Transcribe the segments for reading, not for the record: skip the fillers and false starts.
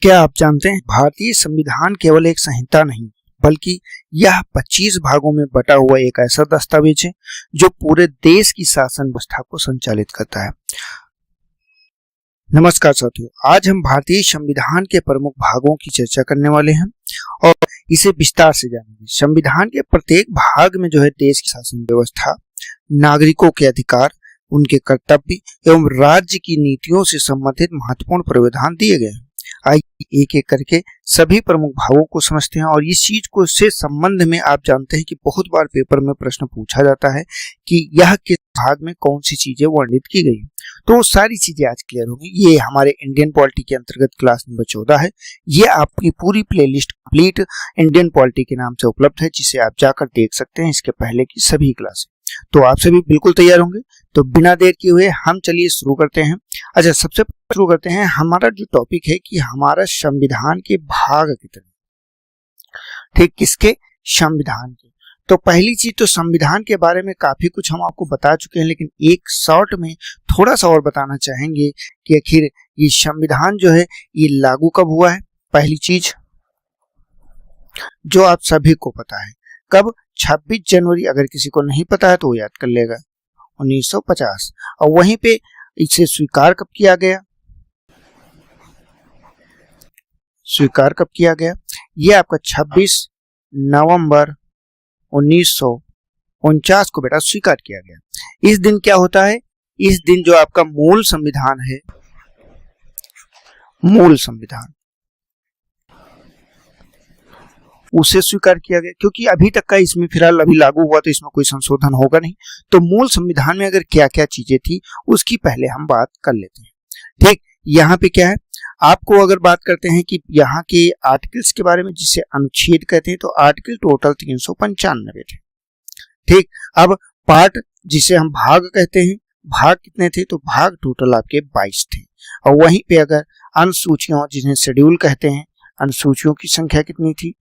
क्या आप जानते हैं भारतीय संविधान केवल एक संहिता नहीं बल्कि यह 25 भागों में बटा हुआ एक ऐसा दस्तावेज है जो पूरे देश की शासन व्यवस्था को संचालित करता है। नमस्कार साथियों, आज हम भारतीय संविधान के प्रमुख भागों की चर्चा करने वाले हैं और इसे विस्तार से जानेंगे। संविधान के प्रत्येक भाग में जो है देश की शासन व्यवस्था, नागरिकों के अधिकार, उनके कर्तव्य एवं राज्य की नीतियों से संबंधित महत्वपूर्ण प्रावधान दिए गए हैं। आइए एक एक करके सभी प्रमुख भागों को समझते हैं। और इस चीज को से संबंध में आप जानते हैं कि बहुत बार पेपर में प्रश्न पूछा जाता है कि यह किस भाग में कौन सी चीजें वर्णित की गई, तो सारी चीजें आज क्लियर होंगी। ये हमारे इंडियन पॉलिटी के अंतर्गत क्लास नंबर 14 है। ये आपकी पूरी प्लेलिस्ट कंप्लीट इंडियन पॉलिटी के नाम से उपलब्ध है, जिसे आप जाकर देख सकते हैं इसके पहले की सभी क्लासें। तो आप सभी बिल्कुल तैयार होंगे, तो बिना देर किए हुए हम चलिए शुरू करते हैं। अच्छा, सबसे पहले शुरू करते हैं। हमारा जो टॉपिक है कि हमारा संविधान के भाग कितने, ठीक, किसके? संविधान के। तो पहली चीज तो संविधान के बारे में काफी कुछ हम आपको बता चुके हैं, लेकिन एक शॉर्ट में थोड़ा सा और बताना चाहेंगे कि आखिर ये संविधान जो है ये लागू कब हुआ है। पहली चीज जो आप सभी को पता है, कब? 26 जनवरी। अगर किसी को नहीं पता है तो वो याद कर लेगा, 1950। और वहीं पे इसे स्वीकार कब किया गया? स्वीकार कब किया गया? ये आपका 26 नवंबर 1949 को बेटा स्वीकार किया गया। इस दिन क्या होता है? इस दिन जो आपका मूल संविधान है, मूल संविधान, उसे स्वीकार किया गया। क्योंकि अभी तक का इसमें फिलहाल अभी लागू हुआ तो इसमें कोई संशोधन होगा नहीं। तो मूल संविधान में अगर क्या क्या चीजें थी उसकी पहले हम बात कर लेते हैं। ठीक, यहाँ पे क्या है, आपको अगर बात करते हैं कि यहाँ के आर्टिकल्स के बारे में, जिसे अनुच्छेद कहते हैं, तो आर्टिकल टोटल 395 थे। ठीक, अब पार्ट जिसे हम भाग कहते हैं, भाग कितने थे? तो भाग टोटल आपके 22 थे। और वहीं पे अगर अनुसूचियों, जिन्हें शेड्यूल कहते हैं, अनुसूचियों की संख्या कितनी थी?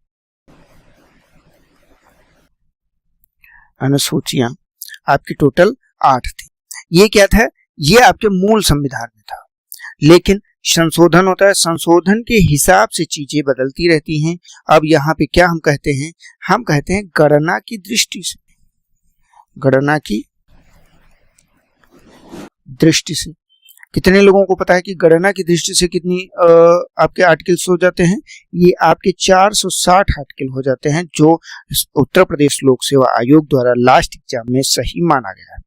अनुसूचियां आपकी टोटल 8 थी। ये क्या था? ये आपके मूल संविधान में था। लेकिन संशोधन होता है, संशोधन के हिसाब से चीजें बदलती रहती हैं। अब यहाँ पे क्या हम कहते हैं? हम कहते हैं गणना की दृष्टि से, गणना की दृष्टि से। कितने लोगों को पता है कि गणना की दृष्टि से कितनी आपके आर्टिकल्स हो जाते हैं? ये आपके 460 आर्टिकल हो जाते हैं, जो उत्तर प्रदेश लोक सेवा आयोग द्वारा लास्ट एग्जाम में सही माना गया है।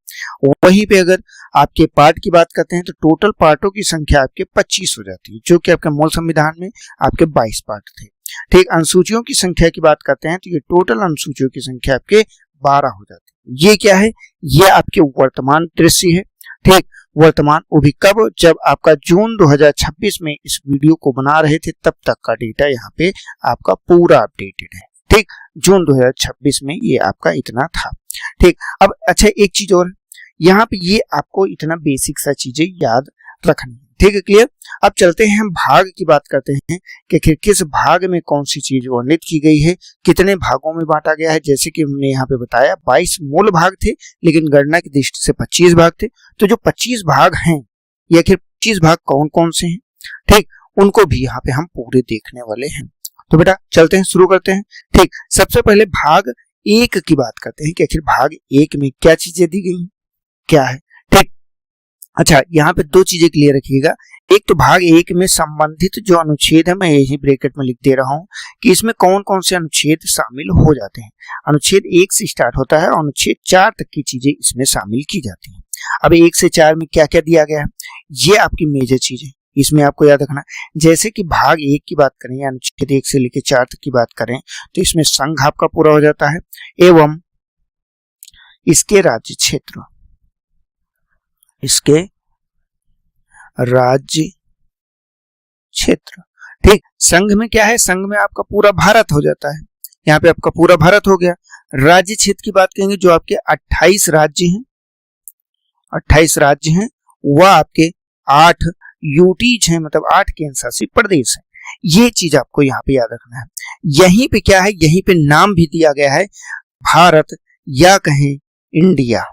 वहीं पे अगर आपके पार्ट की बात करते हैं तो टोटल पार्टों की संख्या आपके 25 हो जाती है, जो कि आपके मूल संविधान में आपके 22 पार्ट थे। ठीक, अनुसूचियों की संख्या की बात करते हैं तो ये टोटल अनुसूचियों की संख्या आपके 12 हो जाती है। ये क्या है? ये आपके वर्तमान दृश्य है। ठीक, वर्तमान, वो भी कब? जब आपका जून 2026 में इस वीडियो को बना रहे थे तब तक का डेटा यहाँ पे आपका पूरा अपडेटेड है। ठीक, जून 2026 में ये आपका इतना था। ठीक, अब अच्छा एक चीज और, यहाँ पे ये आपको इतना बेसिक सा चीजें याद रखनी है। ठीक है, क्लियर? अब चलते हैं हम भाग की बात करते हैं कि किस भाग में कौन सी चीज वर्णित की गई है, कितने भागों में बांटा गया है। जैसे कि हमने यहाँ पे बताया 22 मूल भाग थे, लेकिन गणना की दृष्टि से 25 भाग थे। तो जो 25 भाग हैं, या फिर 25 भाग कौन कौन से हैं, ठीक, उनको भी यहाँ पे हम पूरे देखने वाले हैं। तो बेटा चलते हैं, शुरू करते हैं। ठीक, सबसे पहले भाग 1 की बात करते हैं कि आखिर भाग 1 में क्या चीजें दी गई, क्या है। ठीक, अच्छा, यहाँ पे 2 चीजें क्लियर रखिएगा। एक तो भाग 1 में संबंधित जो अनुच्छेद है, मैं यही ब्रैकेट में लिख दे रहा हूँ कि इसमें कौन कौन से अनुच्छेद शामिल हो जाते हैं। अनुच्छेद 1 से स्टार्ट होता है और अनुच्छेद 4 तक की चीजें इसमें शामिल की जाती हैं। अब 1 से 4 में क्या क्या दिया गया है, ये आपकी मेजर चीज है, इसमें आपको याद रखना। जैसे कि भाग 1 की बात करें या अनुच्छेद 1 से लेकर 4 तक की बात करें तो इसमें संघ आपका पूरा हो जाता है एवं इसके राज्य क्षेत्र, इसके राज्य क्षेत्र। ठीक, संघ में क्या है? संघ में आपका पूरा भारत हो जाता है। यहाँ पे आपका पूरा भारत हो गया। राज्य क्षेत्र की बात करेंगे, जो आपके 28 राज्य हैं, 28 राज्य हैं, वह आपके 8 यूटीज हैं, मतलब 8 केंद्र शासित प्रदेश हैं। ये चीज आपको यहाँ पे याद रखना है। यहीं पे क्या है? यहीं पे नाम भी दिया गया है, भारत या कहें इंडिया।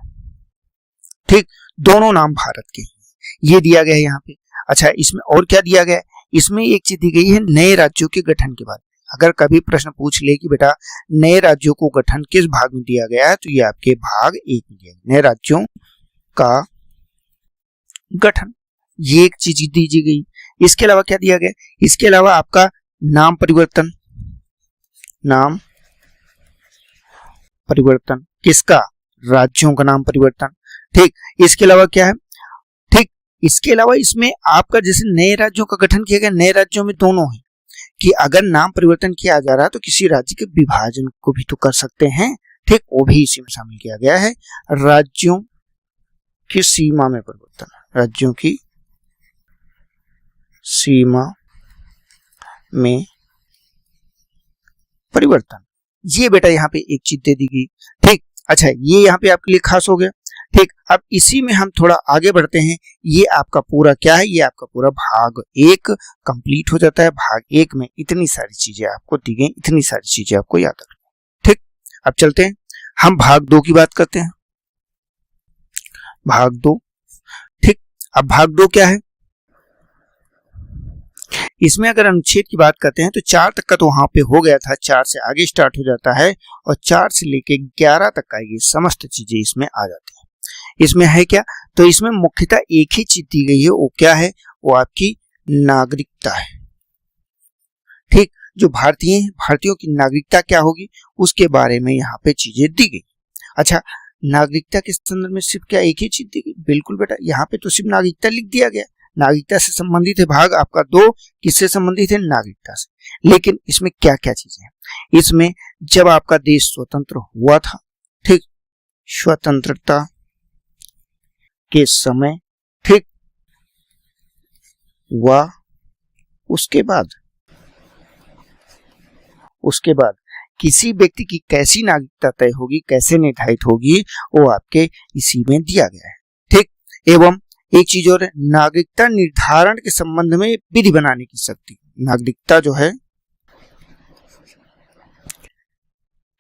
ठीक, दोनों नाम भारत के, ये दिया गया है यहाँ पे। अच्छा, इसमें और क्या दिया गया है? इसमें एक चीज दी गई है नए राज्यों के गठन के बारे में। अगर कभी प्रश्न पूछ ले कि बेटा नए राज्यों को गठन किस भाग में दिया गया है, तो ये आपके भाग 1 में दिया गया, नए राज्यों का गठन, ये एक चीज दी गई। इसके अलावा क्या दिया गया, इसके अलावा आपका नाम परिवर्तन, नाम परिवर्तन किसका, राज्यों का नाम परिवर्तन। ठीक, इसके अलावा क्या है, ठीक, इसके अलावा इसमें आपका जैसे नए राज्यों का गठन किया गया, नए राज्यों में दोनों है कि अगर नाम परिवर्तन किया जा रहा है तो किसी राज्य के विभाजन को भी तो कर सकते हैं। ठीक, वो भी इसी में शामिल किया गया है। राज्यों की सीमा में परिवर्तन, राज्यों की सीमा में परिवर्तन, ये बेटा यहाँ पे एक चीज दे दी गई। ठीक, अच्छा, ये यहाँ पे आपके लिए खास हो गया। ठीक, अब इसी में हम थोड़ा आगे बढ़ते हैं। ये आपका पूरा क्या है, ये आपका पूरा भाग 1 कंप्लीट हो जाता है। भाग 1 में इतनी सारी चीजें आपको दी गई, इतनी सारी चीजें आपको याद रखनी। ठीक, अब चलते हैं हम भाग 2 की बात करते हैं। भाग 2, ठीक, अब भाग 2 क्या है, इसमें अगर अनुच्छेद की बात करते हैं तो 4 तक का तो वहां पे हो गया था, 4 से आगे स्टार्ट हो जाता है और 4 से लेके 11 तक का ये समस्त चीजें इसमें आ जाती हैं। इसमें है क्या, तो इसमें मुख्यतः एक ही चीज दी गई है, वो क्या है, वो आपकी नागरिकता है। ठीक, जो भारतीय हैं, भारतीयों की नागरिकता क्या होगी उसके बारे में यहाँ पे चीजें दी गई। अच्छा, नागरिकता के संदर्भ में सिर्फ क्या एक ही चीज दी गई, बिल्कुल बेटा, यहाँ पे तो सिर्फ नागरिकता लिख दिया गया। नागरिकता से संबंधित है भाग आपका 2, किससे संबंधित है, नागरिकता से। लेकिन इसमें क्या क्या चीजें हैं, इसमें जब आपका देश स्वतंत्र हुआ था, ठीक, स्वतंत्रता के समय, ठीक, हुआ, उसके बाद किसी व्यक्ति की कैसी नागरिकता तय होगी, कैसे निर्धारित होगी, वो आपके इसी में दिया गया है। ठीक, एवं एक चीज और है, नागरिकता निर्धारण के संबंध में विधि बनाने की शक्ति, नागरिकता जो है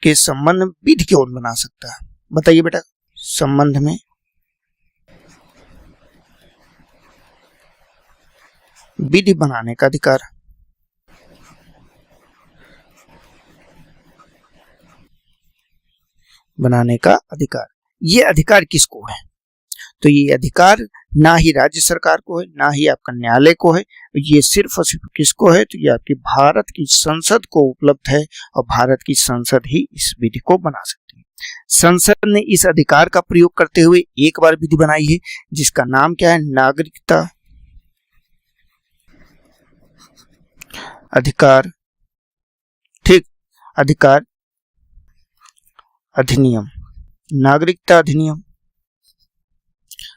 के संबंध में विधि कौन बना सकता है, बताइए बेटा, संबंध में विधि बनाने का अधिकार, बनाने का अधिकार, ये अधिकार किसको है, तो ये अधिकार ना ही राज्य सरकार को है, ना ही आपका न्यायालय को है, ये सिर्फ और सिर्फ किसको है, तो ये आपकी भारत की संसद को उपलब्ध है और भारत की संसद ही इस विधि को बना सकती है। संसद ने इस अधिकार का प्रयोग करते हुए एक बार विधि बनाई है जिसका नाम क्या है, नागरिकता अधिकार, ठीक, अधिकार अधिनियम, नागरिकता अधिनियम।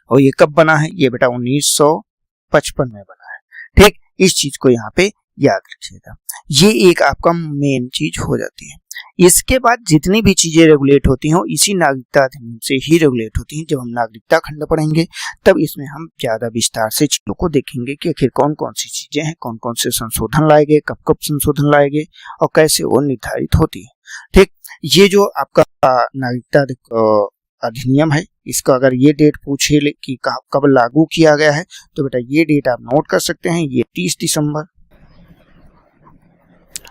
और ये कब बना है, ये बेटा 1955 में बना है। ठीक, इस चीज को यहाँ पे याद रखिएगा, ये एक आपका मेन चीज हो जाती है। इसके बाद जितनी भी चीजें रेगुलेट होती हैं इसी नागरिकता अधिनियम से ही रेगुलेट होती हैं। जब हम नागरिकता खंड पढ़ेंगे तब इसमें हम ज्यादा विस्तार से चीजों को देखेंगे कि आखिर कौन कौन सी चीजें हैं, कौन कौन से संशोधन लाए गए, कब कब संशोधन लाए गए और कैसे वो निर्धारित होती है। ठीक, ये जो आपका नागरिकता अधिनियम है, इसका अगर ये डेट पूछे कि कब लागू किया गया है तो बेटा ये डेट आप नोट कर सकते हैं, ये 30 दिसंबर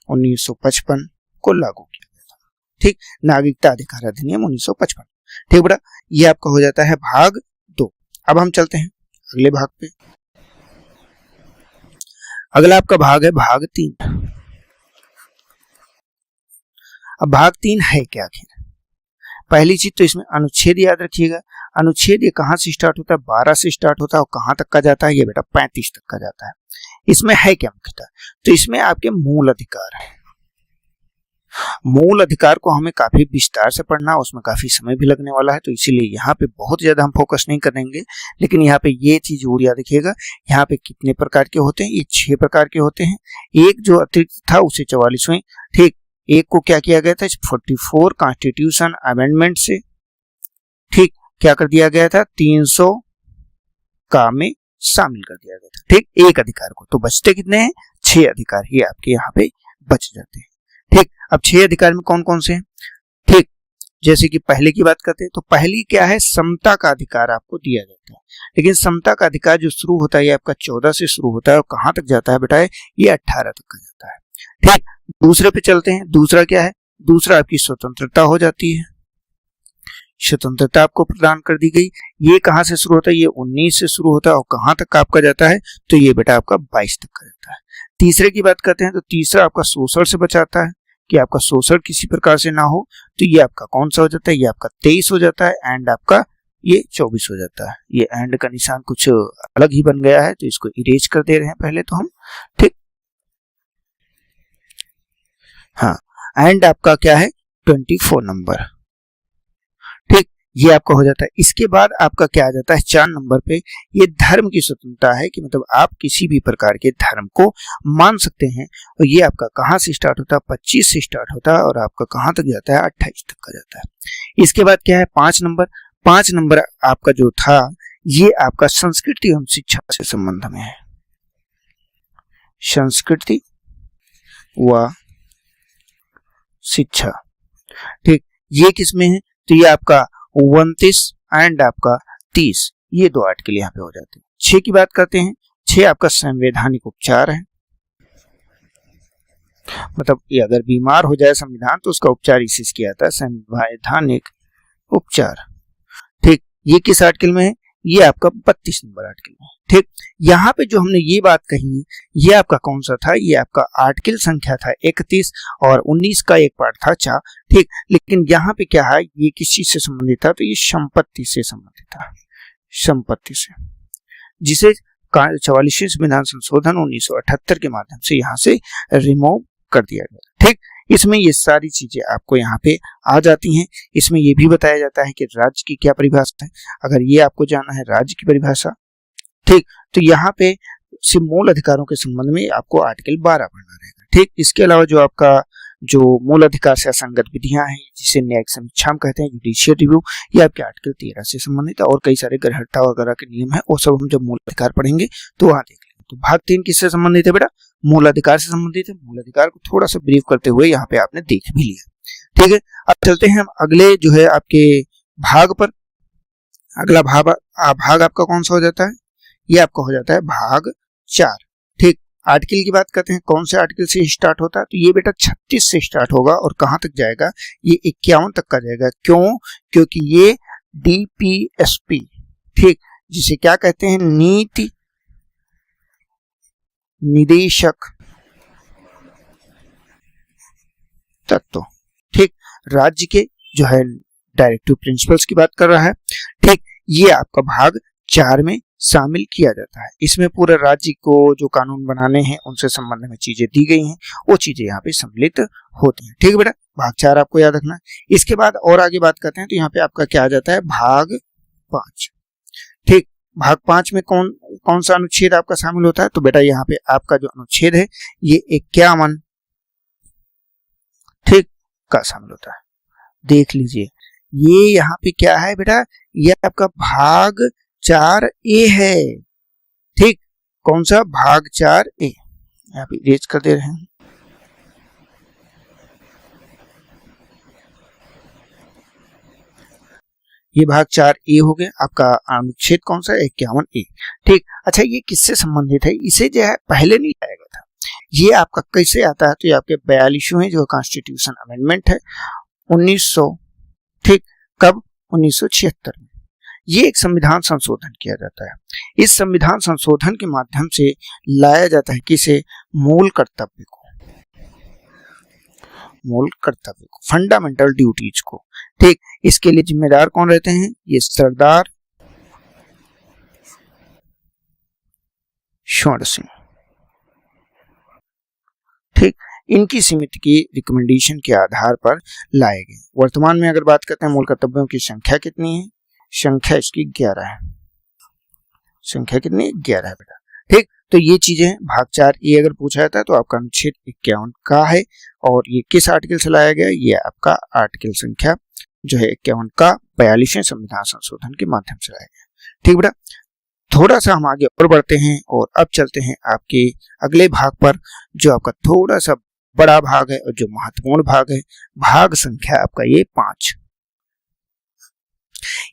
1955 को लागू किया गया था। ठीक, नागरिकता अधिकार अधिनियम 1955। ठीक बेटा, ये आपका हो जाता है भाग 2। अब हम चलते हैं अगले भाग पे। अगला आपका भाग है भाग 3। अब भाग 3 है क्या आखिर, पहली चीज तो इसमें अनुच्छेद याद रखिएगा। अनुच्छेद ये कहां से स्टार्ट होता है, 12 से स्टार्ट होता है और कहां तक का जाता है, ये बेटा 35 तक का जाता है। इसमें है क्या मुख्यतः, तो इसमें आपके मूल अधिकार है। मूल अधिकार को हमें काफी विस्तार से पढ़ना, उसमें काफी समय भी लगने वाला है, तो इसीलिए यहाँ पे बहुत ज्यादा हम फोकस नहीं करेंगे। लेकिन यहाँ पे ये चीज जरूर याद रखिएगा, यहाँ पे कितने प्रकार के होते हैं, ये 6 प्रकार के होते हैं। एक जो अतिरिक्त था उसे 44वें, ठीक, एक को क्या किया गया था 44 कॉन्स्टिट्यूशन अमेंडमेंट से, ठीक, क्या कर दिया गया था 300 का में शामिल कर दिया गया था। ठीक, एक अधिकार को, तो बचते कितने हैं, 6 अधिकार ही आपके यहाँ पे बच जाते हैं। ठीक, अब 6 अधिकार में कौन कौन से हैं, ठीक, जैसे कि पहले की बात करते हैं तो पहली क्या है, समता का अधिकार आपको दिया जाता है, लेकिन समता का अधिकार जो शुरू होता है ये आपका 14 से शुरू होता है और कहां तक जाता है बेटा, ये 18 तक का जाता है। ठीक, दूसरे पे चलते हैं। दूसरा क्या है, दूसरा आपकी स्वतंत्रता हो जाती है, स्वतंत्रता आपको प्रदान कर दी गई। ये कहां से शुरू होता है, ये 19 से शुरू होता है और कहां तक आपका जाता है, तो ये बेटा आपका 22 तक का जाता है। तीसरे की बात करते हैं तो तीसरा आपका शोषण से बचाता है कि आपका शोषण किसी प्रकार से ना हो, तो ये आपका कौन सा हो जाता है, ये आपका 23 हो जाता है, एंड आपका ये 24 हो जाता है। ये एंड का निशान कुछ अलग ही बन गया है तो इसको इरेज कर दे रहे हैं पहले तो हम। ठीक, हाँ, एंड आपका क्या है 24 नंबर। ठीक, ये आपका हो जाता है। इसके बाद आपका क्या आ जाता है 4 नंबर पे, ये धर्म की स्वतंत्रता है कि मतलब आप किसी भी प्रकार के धर्म को मान सकते हैं, और ये आपका कहां से स्टार्ट होता है, 25 से स्टार्ट होता है और आपका कहां तक जाता है, 28 तक का जाता है। इसके बाद क्या है 5 नंबर। 5 नंबर आपका जो था ये आपका संस्कृति एवं शिक्षा से संबंध में है, संस्कृति व शिक्षा। ठीक, ये किसमें है, तो ये आपका 29 एंड आपका 30, ये 2 आर्टिकल यहाँ पे हो जाते हैं। 6 की बात करते हैं। 6 आपका संवैधानिक उपचार है, मतलब ये अगर बीमार हो जाए संविधान तो उसका उपचार इसी से किया जाता है, संवैधानिक उपचार। ठीक, ये किस आर्टिकल में है, ये आपका 32 नंबर आर्टिकल में। ठीक, यहाँ पे जो हमने ये बात कही ये आपका कौन सा था, ये आपका आर्टिकल संख्या था 31 और 19 का एक पार्ट था 4। ठीक, लेकिन यहाँ पे क्या है, ये किस चीज से संबंधित था, तो ये संपत्ति से संबंधित था, संपत्ति से, जिसे 44वें संविधान संशोधन 1978 के माध्यम से यहाँ से रिमूव कर दिया गया। ठीक, इसमें ये सारी चीजें आपको यहाँ पे आ जाती हैं। इसमें ये भी बताया जाता है कि राज्य की क्या परिभाषा है, अगर ये आपको जानना है राज्य की परिभाषा। ठीक, तो यहाँ पे सिर्फ मूल अधिकारों के संबंध में आपको आर्टिकल 12 पढ़ना रहेगा। ठीक, इसके अलावा जो आपका जो मूल अधिकार से असंगत विधियां हैं, जिसे न्यायिक समीक्षा कहते हैं, जुडिशियल रिव्यू, ये आपके आर्टिकल 13 से संबंधित है, और कई सारे ग्रहणता वगैरह के नियम है, वो सब हम जब मूल अधिकार पढ़ेंगे तो वहां देख लेंगे। तो भाग 3 किससे संबंधित है बेटा, मूल अधिकार से संबंधित है। मूल अधिकार को थोड़ा सा ब्रीफ करते हुए यहाँ पे आपने देख भी लिया। ठीक है, अब चलते हैं हम अगले जो है आपके भाग पर। अगला भाग आपका कौन सा हो जाता है, ये आपका हो जाता है भाग 4। ठीक, आर्टिकल की बात करते हैं, कौन से आर्टिकल से स्टार्ट होता है, तो ये बेटा 36 से स्टार्ट होगा और कहां तक जाएगा, ये 51 तक का जाएगा। क्यों, क्योंकि ये DPSP, ठीक, जिसे क्या कहते हैं, नीति निदेशक तत्व। ठीक, राज्य के जो है डायरेक्टिव प्रिंसिपल्स की बात कर रहा है। ठीक, ये आपका भाग 4 में शामिल किया जाता है। इसमें पूरे राज्य को जो कानून बनाने हैं उनसे संबंध में चीजें दी गई हैं, वो चीजें यहाँ पे सम्मिलित होती हैं। ठीक है बेटा, भाग 4 आपको याद रखना। इसके बाद और आगे बात करते हैं तो यहाँ पे आपका क्या आ जाता है, भाग 5। ठीक, भाग 5 में कौन सा अनुच्छेद आपका शामिल होता है, तो बेटा यहाँ पे आपका जो अनुच्छेद है ये 51 ठीक का शामिल होता है। देख लीजिए, ये यहाँ पे क्या है बेटा, ये आपका भाग 4A है। ठीक, कौन सा, भाग 4A, यहाँ पे इरेज कर दे रहे हैं। ये भाग 4A हो गया आपका। अनुच्छेद कौन सा, 51A। ठीक, अच्छा ये किससे संबंधित है, इसे जो है पहले नहीं लाया गया था, ये आपका कैसे आता है, तो ये आपके 42वें जो कॉन्स्टिट्यूशन अमेंडमेंट है 1900, ठीक, कब, 1976 में ये एक संविधान संशोधन किया जाता है। इस संविधान संशोधन के माध्यम से लाया जाता है किसे, मूल कर्तव्य को, मूल कर्तव्य को, फंडामेंटल ड्यूटीज को। ठीक, इसके लिए जिम्मेदार कौन रहते हैं, ये सरदार स्वर्ण सिंह। ठीक, इनकी समिति की रिकमेंडेशन के आधार पर लाए गए। वर्तमान में अगर बात करते हैं मूल कर्तव्यों की संख्या कितनी है, संख्या इसकी 11 है। संख्या कितनी, 11 है बेटा। ठीक, तो ये चीजें भाग 4A अगर पूछा जाता है तो आपका अनुच्छेद 51 का है, और ये किस आर्टिकल से लाया गया, ये आपका आर्टिकल संख्या जो है 51 का 42वें संविधान संशोधन के माध्यम से लाया गया। ठीक बेटा, थोड़ा सा हम आगे और बढ़ते हैं और अब चलते हैं आपके अगले भाग पर, जो आपका थोड़ा सा बड़ा भाग है और जो महत्वपूर्ण भाग है, भाग संख्या आपका ये 5।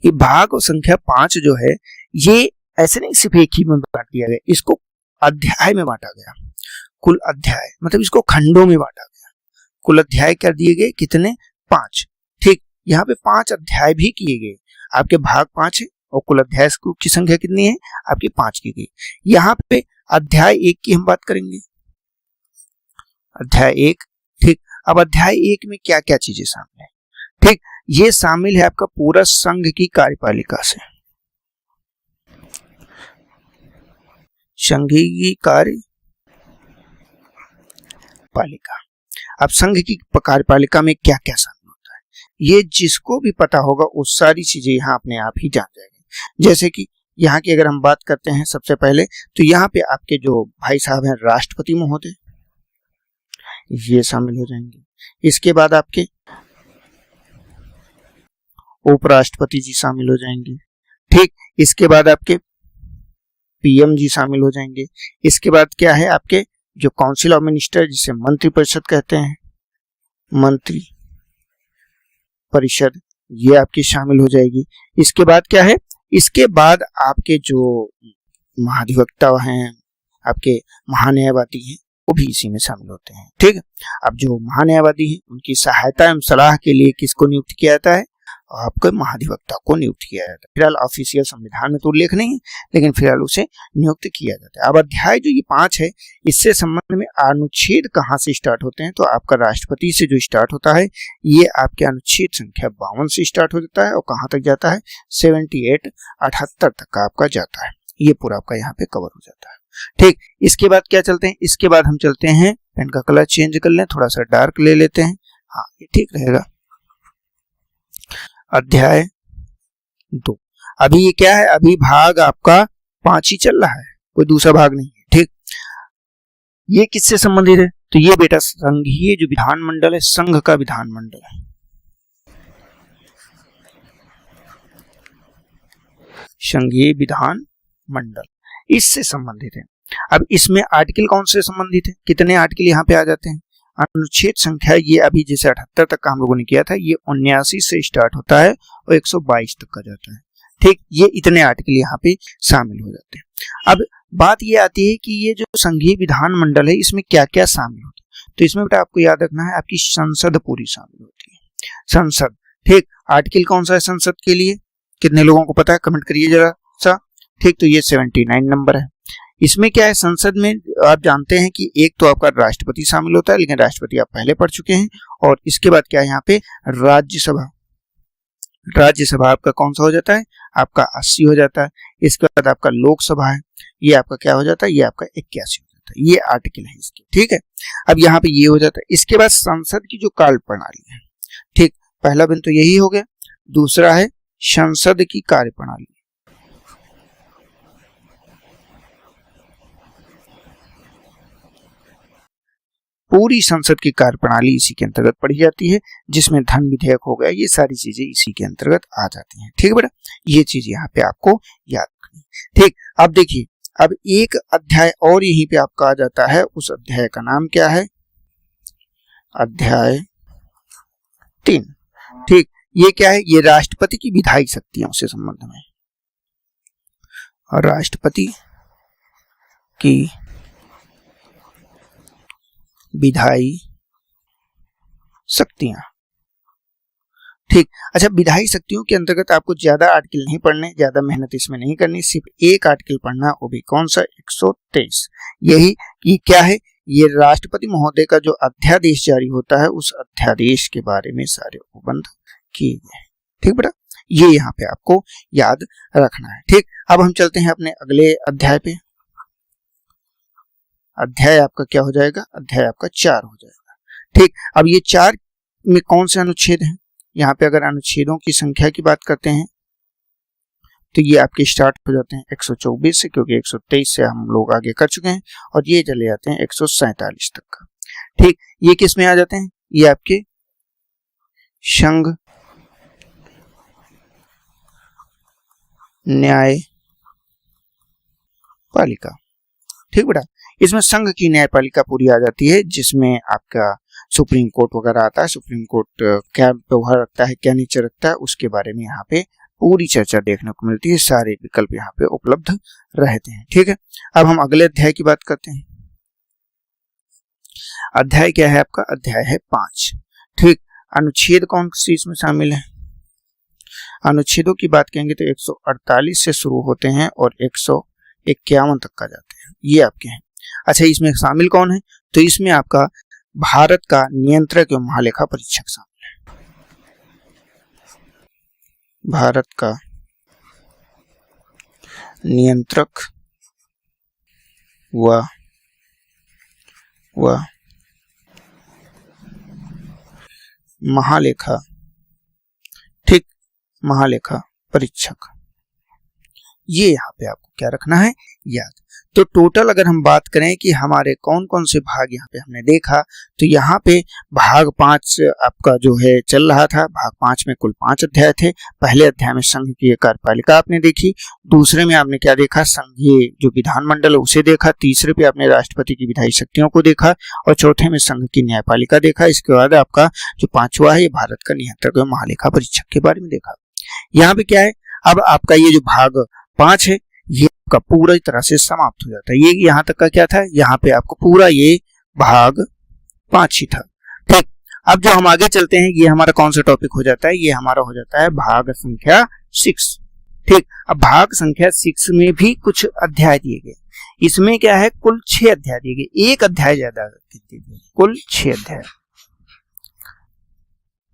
ये भाग और संख्या 5 जो है ये ऐसे नहीं सिर्फ एक ही में बांट दिया गया, इसको अध्याय में बांटा गया। कुल अध्याय मतलब इसको खंडों में बांटा गया। कुल अध्याय कर दिए गए कितने? 5। ठीक, यहाँ पे 5 अध्याय भी किए गए। आपके भाग 5 है और कुल अध्याय की संख्या कितनी है? आपकी 5 की गई। यहाँ पे अध्याय 1 की हम बात करेंगे। अध्याय 1, ठीक। अब अध्याय 1 में क्या क्या चीजें शामिल है? ठीक, ये शामिल है आपका पूरा संघ की कार्यपालिका से, संघीय कार्यपालिका। अब संघ की कार्यपालिका में क्या क्या शामिल होता है, ये जिसको भी पता होगा वो सारी चीजें यहाँ अपने आप ही जान जाएंगे। जैसे कि यहाँ की अगर हम बात करते हैं सबसे पहले, तो यहाँ पे आपके जो भाई साहब हैं राष्ट्रपति महोदय, ये शामिल हो जाएंगे। इसके बाद आपके उपराष्ट्रपति जी शामिल हो जाएंगे। ठीक, इसके बाद आपके पीएम जी शामिल हो जाएंगे। इसके बाद क्या है, आपके जो काउंसिल ऑफ मिनिस्टर जिसे मंत्री परिषद कहते हैं, मंत्री परिषद, ये आपकी शामिल हो जाएगी। इसके बाद क्या है, इसके बाद आपके जो महाधिवक्ता हैं, आपके महान्यायवादी हैं, वो भी इसी में शामिल होते हैं। ठीक, अब जो महान्यायवादी हैं उनकी सहायता एवं सलाह के लिए किसको नियुक्त किया जाता है? आपको महाधिवक्ता को नियुक्त किया जाता है। फिलहाल ऑफिशियल संविधान में तो उल्लेख नहीं है, लेकिन फिलहाल उसे नियुक्त किया जाता है। अब अध्याय जो ये 5 है, इससे संबंध में अनुच्छेद कहाँ से स्टार्ट होते हैं? तो आपका राष्ट्रपति से जो स्टार्ट होता है, ये आपके अनुच्छेद संख्या 52 से स्टार्ट हो जाता है और कहाँ तक जाता है? 78 तक का आपका जाता है। ये पूरा आपका यहाँ पे कवर हो जाता है। ठीक, इसके बाद क्या चलते हैं? इसके बाद हम चलते हैं, पेन का कलर चेंज कर लें, थोड़ा सा डार्क ले लेते हैं, हाँ ये ठीक रहेगा। अध्याय 2। अभी ये क्या है? अभी भाग आपका 5 ही चल रहा है, कोई दूसरा भाग नहीं है। ठीक, ये किससे संबंधित है? तो ये बेटा संघीय जो विधानमंडल है, संघ का विधानमंडल है, संघीय विधान मंडल, इससे संबंधित है। अब इसमें आर्टिकल कौन से संबंधित है? कितने आर्टिकल यहाँ पे आ जाते हैं? अनुच्छेद संख्या ये अभी जैसे 78 तक का हम लोगों ने किया था, ये 79 से स्टार्ट होता है और 122 तक का जाता है। ठीक, ये इतने आर्टिकल यहाँ पे शामिल हो जाते हैं। अब बात ये आती है कि ये जो संघीय विधान मंडल है, इसमें क्या क्या शामिल होता है? तो इसमें बेटा आपको याद रखना है, आपकी संसद पूरी शामिल होती है। संसद, ठीक, आर्टिकल कौन सा है संसद के लिए? कितने लोगों को पता है? कमेंट करिए जरा सा। ठीक, तो ये 79 नंबर है। इसमें क्या है, संसद में आप जानते हैं कि एक तो आपका राष्ट्रपति शामिल होता है, लेकिन राष्ट्रपति आप पहले पढ़ चुके हैं। और इसके बाद क्या है यहाँ पे? राज्यसभा। राज्यसभा आपका कौन सा हो जाता है? आपका 80 हो जाता है। इसके बाद आपका लोकसभा है, ये आपका क्या हो जाता है? ये आपका 81 हो जाता है। ये आर्टिकल है इसके। ठीक है, अब यहाँ पे ये हो जाता है। इसके बाद संसद की जो कार्य प्रणाली है, ठीक, पहला बिंदु तो यही हो गया। दूसरा है संसद की कार्य प्रणाली। पूरी संसद की कार्यप्रणाली इसी के अंतर्गत पढ़ी जाती है, जिसमें धन विधेयक हो गया, ये सारी चीजें इसी के अंतर्गत आ जाती हैं। ठीक है बेटा, ये चीज यहाँ पे आपको याद रखनी। ठीक, अब देखिए, अब एक अध्याय और यहीं पे आपका आ जाता है। उस अध्याय का नाम क्या है? अध्याय 3। ठीक, ये क्या है? ये राष्ट्रपति की विधायी शक्तियों से संबंध में, और राष्ट्रपति की विधायी शक्तियां। ठीक, अच्छा, विधायी शक्तियों के अंतर्गत आपको ज्यादा आर्टिकल नहीं पढ़ने, ज्यादा मेहनत इसमें नहीं करनी, सिर्फ एक आर्टिकल पढ़ना, वो भी कौन सा? 123। यही कि क्या है, ये राष्ट्रपति महोदय का जो अध्यादेश जारी होता है, उस अध्यादेश के बारे में सारे उपबंध किए गए। ठीक बेटा, ये यहाँ पे आपको याद रखना है। ठीक, अब हम चलते हैं अपने अगले अध्याय पे। अध्याय आपका क्या हो जाएगा? अध्याय आपका 4 हो जाएगा। ठीक, अब ये 4 में कौन से अनुच्छेद हैं? यहाँ पे अगर अनुच्छेदों की संख्या की बात करते हैं, तो ये आपके स्टार्ट हो जाते हैं 124 से, क्योंकि 123 से हम लोग आगे कर चुके हैं, और ये चले जाते हैं 147 तक का। ठीक, ये किस में आ जाते हैं? ये आपके संघ न्यायपालिका। ठीक बेटा, इसमें संघ की न्यायपालिका पूरी आ जाती है, जिसमें आपका सुप्रीम कोर्ट वगैरह आता है। सुप्रीम कोर्ट क्या व्यवहार रखता है, क्या नेचर रखता है, उसके बारे में यहाँ पे पूरी चर्चा देखने को मिलती है, सारे विकल्प यहाँ पे उपलब्ध रहते हैं। ठीक है, अब हम अगले अध्याय की बात करते हैं। अध्याय क्या है आपका? अध्याय है 5। ठीक, अनुच्छेद कौन सी इसमें शामिल है? अनुच्छेदों की बात करेंगे तो 148 से शुरू होते हैं और 151 तक का जाते हैं, ये आपके हैं। अच्छा, इसमें शामिल कौन है? तो इसमें आपका भारत का नियंत्रक एवं महालेखा परीक्षक शामिल है। भारत का नियंत्रक व महालेखा, ठीक, महालेखा परीक्षक, ये यहाँ पे आपको क्या रखना है? याद। तो टोटल अगर हम बात करें कि हमारे कौन कौन से भाग यहाँ पे हमने देखा, तो यहाँ पे भाग 5 आपका जो है चल रहा था। भाग 5 में कुल 5 अध्याय थे। पहले अध्याय में संघ की कार्यपालिका आपने देखी, दूसरे में आपने क्या देखा? संघीय जो विधानमंडल है उसे देखा, तीसरे पे आपने राष्ट्रपति की विधायी शक्तियों को देखा और चौथे में संघ की न्यायपालिका देखा। इसके बाद आपका जो 5वां है ये भारत का नियंत्रक एवं महालेखा परीक्षक के बारे में देखा। यहाँ पे क्या है, अब आपका ये जो भाग 5 है ये आपका पूरी तरह से समाप्त हो जाता है। ये यहाँ तक का क्या था? यहाँ पे आपको पूरा ये भाग 5 ही था। ठीक, अब जो हम आगे चलते हैं ये हमारा कौन सा टॉपिक हो जाता है? ये हमारा हो जाता है भाग संख्या 6। ठीक, अब भाग संख्या 6 में भी कुछ अध्याय दिए गए। इसमें क्या है? कुल 6 अध्याय दिए गए, एक अध्याय ज्यादा दिए गए, कुल 6 अध्याय।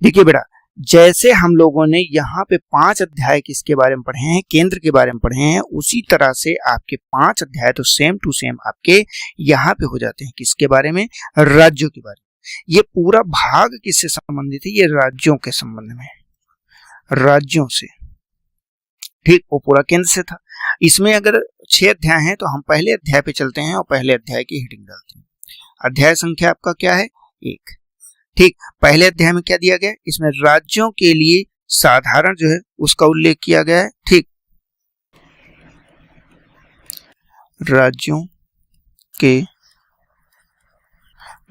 देखिए बेटा, जैसे हम लोगों ने यहाँ पे 5 अध्याय किसके बारे में पढ़े हैं? केंद्र के बारे में पढ़े हैं। उसी तरह से आपके 5 अध्याय तो सेम टू सेम आपके यहाँ पे हो जाते हैं किसके बारे में? राज्यों के बारे में। ये पूरा भाग किससे संबंधित है? ये राज्यों के संबंध में, राज्यों से। ठीक, वो पूरा केंद्र से था। इसमें अगर 6 अध्याय हैं तो हम पहले अध्याय पे चलते हैं और पहले अध्याय की हेडिंग डालते हैं। अध्याय संख्या आपका क्या है? 1। ठीक, पहले अध्याय में क्या दिया गया? इसमें राज्यों के लिए साधारण जो है उसका उल्लेख किया गया है। ठीक, राज्यों के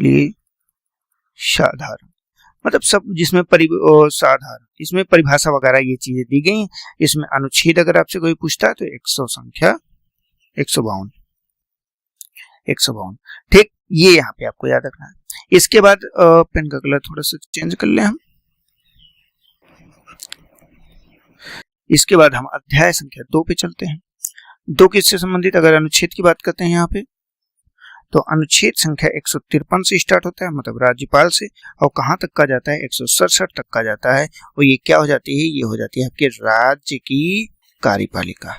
लिए साधारण मतलब सब जिसमें साधारण, इसमें परिभाषा वगैरह ये चीजें दी गई। इसमें अनुच्छेद अगर आपसे कोई पूछता है तो 100 संख्या 152। ठीक, ये यहाँ पे आपको याद रखना है। इसके बाद पेन का कलर थोड़ा सा चेंज कर ले हम। इसके बाद हम अध्याय संख्या 2 पे चलते हैं। 2 किससे संबंधित? अगर अनुच्छेद की बात करते हैं यहाँ पे तो अनुच्छेद संख्या 153 से स्टार्ट होता है, मतलब राज्यपाल से, और कहाँ तक का जाता है? 167 तक का जाता है। और ये क्या हो जाती है? ये हो जाती है आपके राज्य की कार्यपालिका।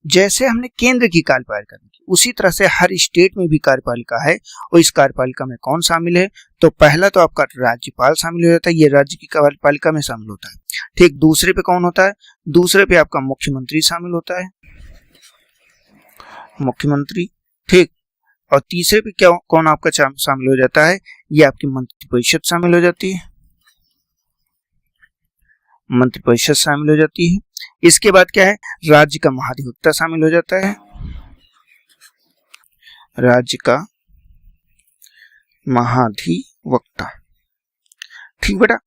जैसे हमने केंद्र की कार्यपालिका देखी उसी तरह से हर स्टेट में भी कार्यपालिका है। और इस कार्यपालिका में कौन शामिल है? तो पहला तो आपका राज्यपाल शामिल हो जाता है, ये राज्य की कार्यपालिका में शामिल होता है। ठीक, दूसरे पे कौन होता है? दूसरे पे आपका मुख्यमंत्री शामिल होता है, मुख्यमंत्री। ठीक, और तीसरे पे क्या कौन आपका शामिल हो जाता है? ये आपकी मंत्रिपरिषद शामिल हो जाती है, मंत्रिपरिषद शामिल हो जाती है। इसके बाद क्या है? राज्य का महाधिवक्ता शामिल हो जाता है, राज्य का महाधिवक्ता। ठीक बेटा,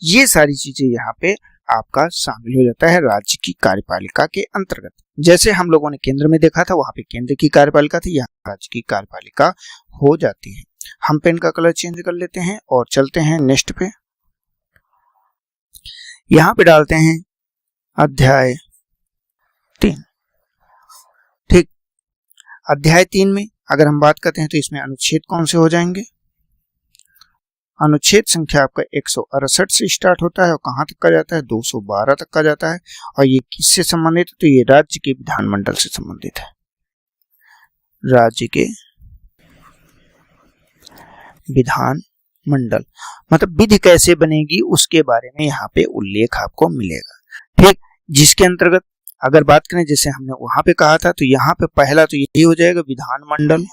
ये सारी चीजें यहाँ पे आपका शामिल हो जाता है राज्य की कार्यपालिका के अंतर्गत। जैसे हम लोगों ने केंद्र में देखा था, वहां पे केंद्र की कार्यपालिका थी, यहाँ राज्य की कार्यपालिका हो जाती है। हम पेन का कलर चेंज कर लेते हैं और चलते हैं नेक्स्ट पे। यहाँ पे डालते हैं अध्याय 3। ठीक, अध्याय 3 में अगर हम बात करते हैं तो इसमें अनुच्छेद कौन से हो जाएंगे? अनुच्छेद संख्या आपका 168 से स्टार्ट होता है और कहां तक का जाता है? 212 तक का जाता है। और ये किससे संबंधित है? तो ये राज्य के विधानमंडल से संबंधित है, राज्य के विधानमंडल, मतलब विधि कैसे बनेगी उसके बारे में यहाँ पे उल्लेख आपको मिलेगा। ठीक, जिसके अंतर्गत अगर बात करें जैसे हमने वहां पे कहा था, तो यहाँ पे पहला तो यही हो जाएगा विधानमंडल,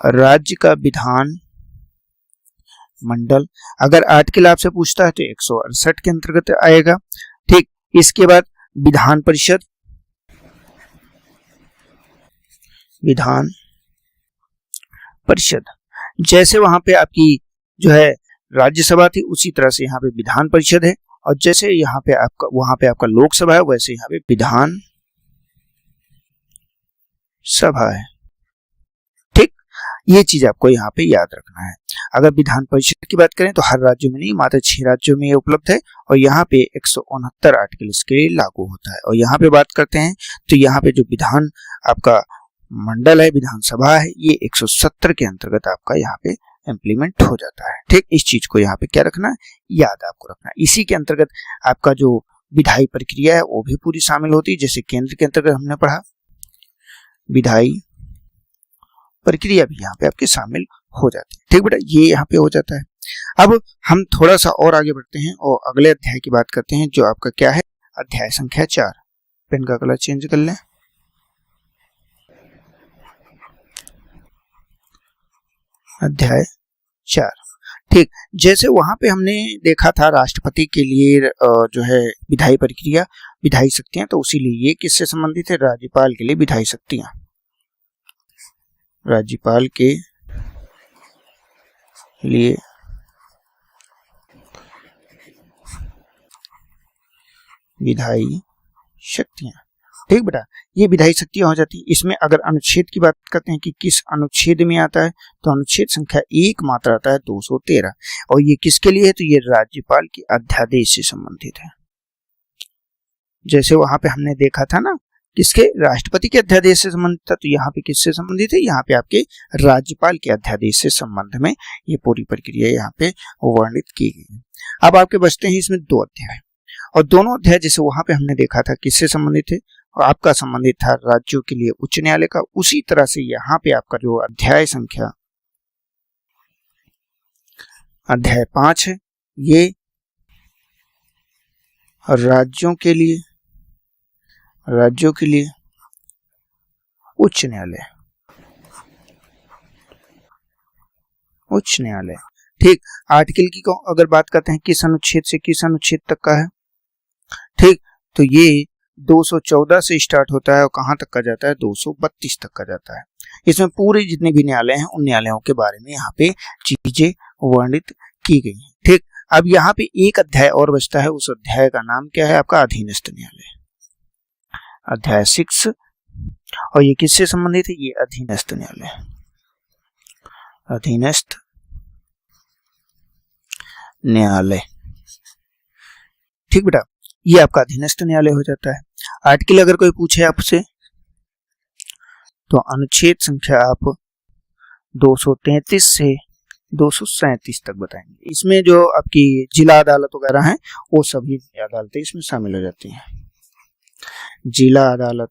राज्य का विधान मंडल। अगर आर्टिकल आपसे पूछता है तो 168 के अंतर्गत आएगा। ठीक, इसके बाद विधान परिषद, विधान परिषद जैसे वहां पे आपकी जो है राज्यसभा थी उसी तरह से यहाँ पे विधान परिषद है, और जैसे यहाँ पे आपका वहां पे आपका लोकसभा है वैसे यहाँ पे विधान सभा है। ठीक, ये चीज आपको यहाँ पे याद रखना है। अगर विधान परिषद की बात करें तो हर राज्य में नहीं, मात्र 6 राज्यों में ये उपलब्ध है, और यहाँ पे 169 आर्टिकल इसके लिए लागू होता है। और यहाँ पे बात करते हैं तो यहाँ पे जो विधान आपका मंडल है, विधानसभा है, ये 170 के अंतर्गत आपका यहाँ पे इम्प्लीमेंट हो जाता है। ठीक, इस चीज को यहाँ पे क्या रखना है, याद आपको रखना है। इसी के अंतर्गत आपका जो विधायी प्रक्रिया है वो भी पूरी शामिल होती है। जैसे केंद्र के अंतर्गत हमने पढ़ा, विधायी प्रक्रिया भी यहाँ पे आपके शामिल हो जाती है। ठीक बेटा, ये यहाँ पे हो जाता है। अब हम थोड़ा सा और आगे बढ़ते हैं और अगले अध्याय की बात करते हैं, जो आपका क्या है, अध्याय संख्या 4। पेन का कलर चेंज कर लें। अध्याय 4। ठीक, जैसे वहां पे हमने देखा था राष्ट्रपति के लिए जो है विधायी प्रक्रिया, विधायी शक्तियां, तो उसी लिए ये किससे संबंधित है, राज्यपाल के लिए विधायी शक्तियां, राज्यपाल के लिए विधायी शक्तियां। ठीक बेटा, ये विधायी शक्तियां हो जाती है। इसमें अगर अनुच्छेद की बात करते हैं कि किस अनुच्छेद में आता है, तो अनुच्छेद संख्या 1 मात्र आता है 213, और ये किसके लिए है, तो ये राज्यपाल के अध्यादेश से संबंधित है। जैसे वहां पे हमने देखा था ना, किसके, राष्ट्रपति के अध्यादेश से संबंधित था, तो यहाँ पे किससे संबंधित है, यहाँ पे आपके राज्यपाल के अध्यादेश से संबंध में ये पूरी प्रक्रिया यहाँ पे वर्णित की गई है। अब आपके बचते हैं इसमें 2 अध्याय, और दोनों अध्याय जैसे वहां पे हमने देखा था किससे संबंधित है, और आपका संबंधित था राज्यों के लिए उच्च न्यायालय का, उसी तरह से यहाँ पे आपका जो अध्याय संख्या अध्याय 5 है, ये राज्यों के लिए उच्च न्यायालय, उच्च न्यायालय। ठीक, आर्टिकल की अगर बात करते हैं किस अनुच्छेद से किस अनुच्छेद तक का है, ठीक, तो ये 214 से स्टार्ट होता है और कहां तक का जाता है, 232 तक का जाता है। इसमें पूरे जितने भी न्यायालय हैं उन न्यायालयों के बारे में यहाँ पे चीजें वर्णित की गई हैं। ठीक, अब यहाँ पे एक अध्याय और बचता है, उस अध्याय का नाम क्या है, आपका अधीनस्थ न्यायालय, अध्याय 6, और ये किससे संबंधित है, ये अधीनस्थ न्यायालय, अधीनस्थ न्यायालय। ठीक बेटा, ये आपका अधीनस्थ न्यायालय हो जाता है। आर्टिकल अगर कोई पूछे आपसे तो अनुच्छेद संख्या आप 233 से 237 तक बताएंगे। इसमें जो आपकी जिला अदालत वगैरह हैं वो सभी अदालतें इसमें शामिल हो जाती हैं। जिला अदालत,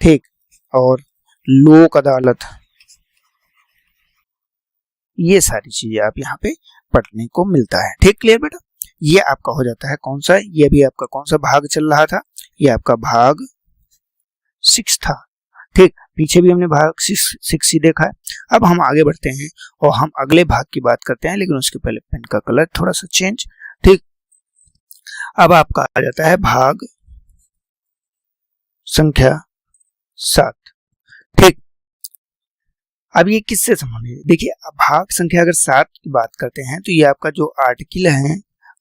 ठीक, और लोक अदालत, ये सारी चीजें आप यहाँ पे पढ़ने को मिलता है। ठीक, क्लियर बेटा, ये आपका हो जाता है कौन सा, ये भी आपका कौन सा भाग चल रहा था, ये आपका भाग 6 था। ठीक, पीछे भी हमने भाग 6 ही देखा है। अब हम आगे बढ़ते हैं और हम अगले भाग की बात करते हैं, लेकिन उसके पहले पेन का कलर थोड़ा सा चेंज। ठीक, अब आपका आ जाता है भाग संख्या 7। ठीक, अब ये किससे संबंधित है, देखिए भाग संख्या अगर 7 की बात करते हैं तो ये आपका जो आर्टिकल है,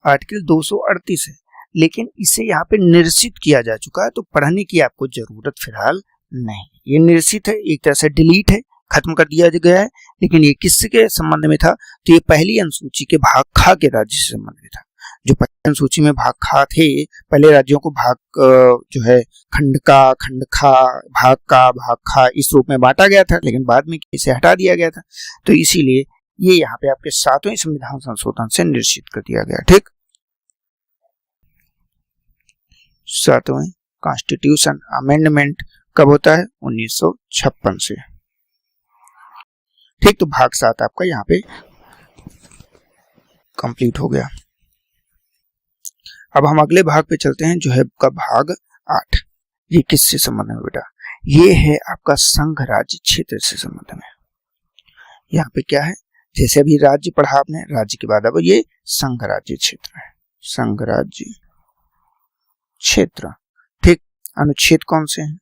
आर्टिकल 238 है, लेकिन इसे यहाँ पे निरसित किया जा चुका है, तो पढ़ने की आपको जरूरत फिलहाल नहीं। ये निरसित है, एक तरह से डिलीट है, खत्म कर दिया गया है। लेकिन ये किसके संबंध में था, तो ये पहली अनुसूची के भाग खा के राज्य से संबंधित था। जो पहली अनुसूची में भाग खा थे, पहले राज्यों को भाग जो है खंड का, खंड खा, भाग का, भाग खा इस रूप में बांटा गया था, लेकिन बाद में इसे हटा दिया गया था, तो इसीलिए ये यहाँ पे आपके 7वें संविधान संशोधन से निश्चित कर दिया गया। ठीक, 7वें कॉन्स्टिट्यूशन अमेंडमेंट कब होता है, 1956 से। ठीक, तो भाग 7 आपका यहाँ पे कंप्लीट हो गया। अब हम अगले भाग पे चलते हैं, जो है आपका भाग 8। ये किससे संबंध है बेटा, ये है आपका संघ राज्य क्षेत्र से संबंध में। यहाँ पे क्या है, जैसे अभी राज्य पढ़ा आपने, राज्य के बाद अब ये संघ राज्य क्षेत्र है, संघ राज्य क्षेत्र। ठीक, अनुच्छेद कौन से हैं,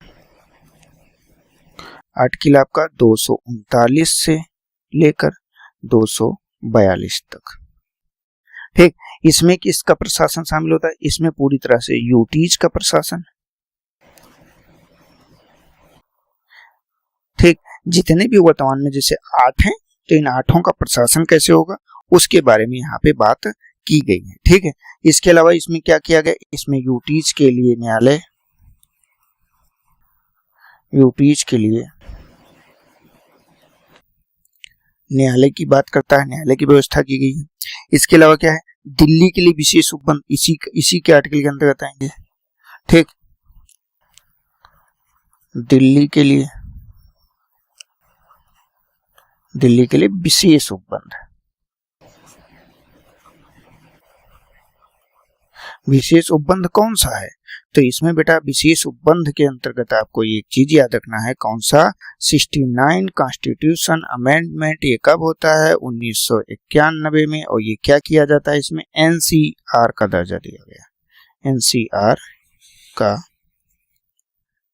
आर्टिकल आपका 239 से लेकर 242 तक। ठीक, इसमें किसका प्रशासन शामिल होता है? इसमें पूरी तरह से यूटीज का प्रशासन। ठीक, जितने भी वर्तमान में जैसे 8 हैं तो इन 8 का प्रशासन कैसे होगा उसके बारे में यहाँ पे बात की गई है। ठीक है, इसके अलावा इसमें क्या किया गया? इसमें यूटीज के लिए न्यायालय, यूटीज के लिए न्यायालय की बात करता है, न्यायालय की व्यवस्था की गई है। इसके अलावा क्या है? दिल्ली के लिए विशेष उपबंध इसी के आर्टिकल के अंतर्गत आएंगे। ठीक, दिल्ली के लिए विशेष उपबंध। विशेष उपबंध कौन सा है? तो इसमें बेटा विशेष उपबंध के अंतर्गत आपको एक चीज याद रखना है, कौन सा? 69 कॉन्स्टिट्यूशन अमेंडमेंट। ये कब होता है? 1991 में। और ये क्या किया जाता है? इसमें एनसीआर का दर्जा दिया गया, एनसीआर का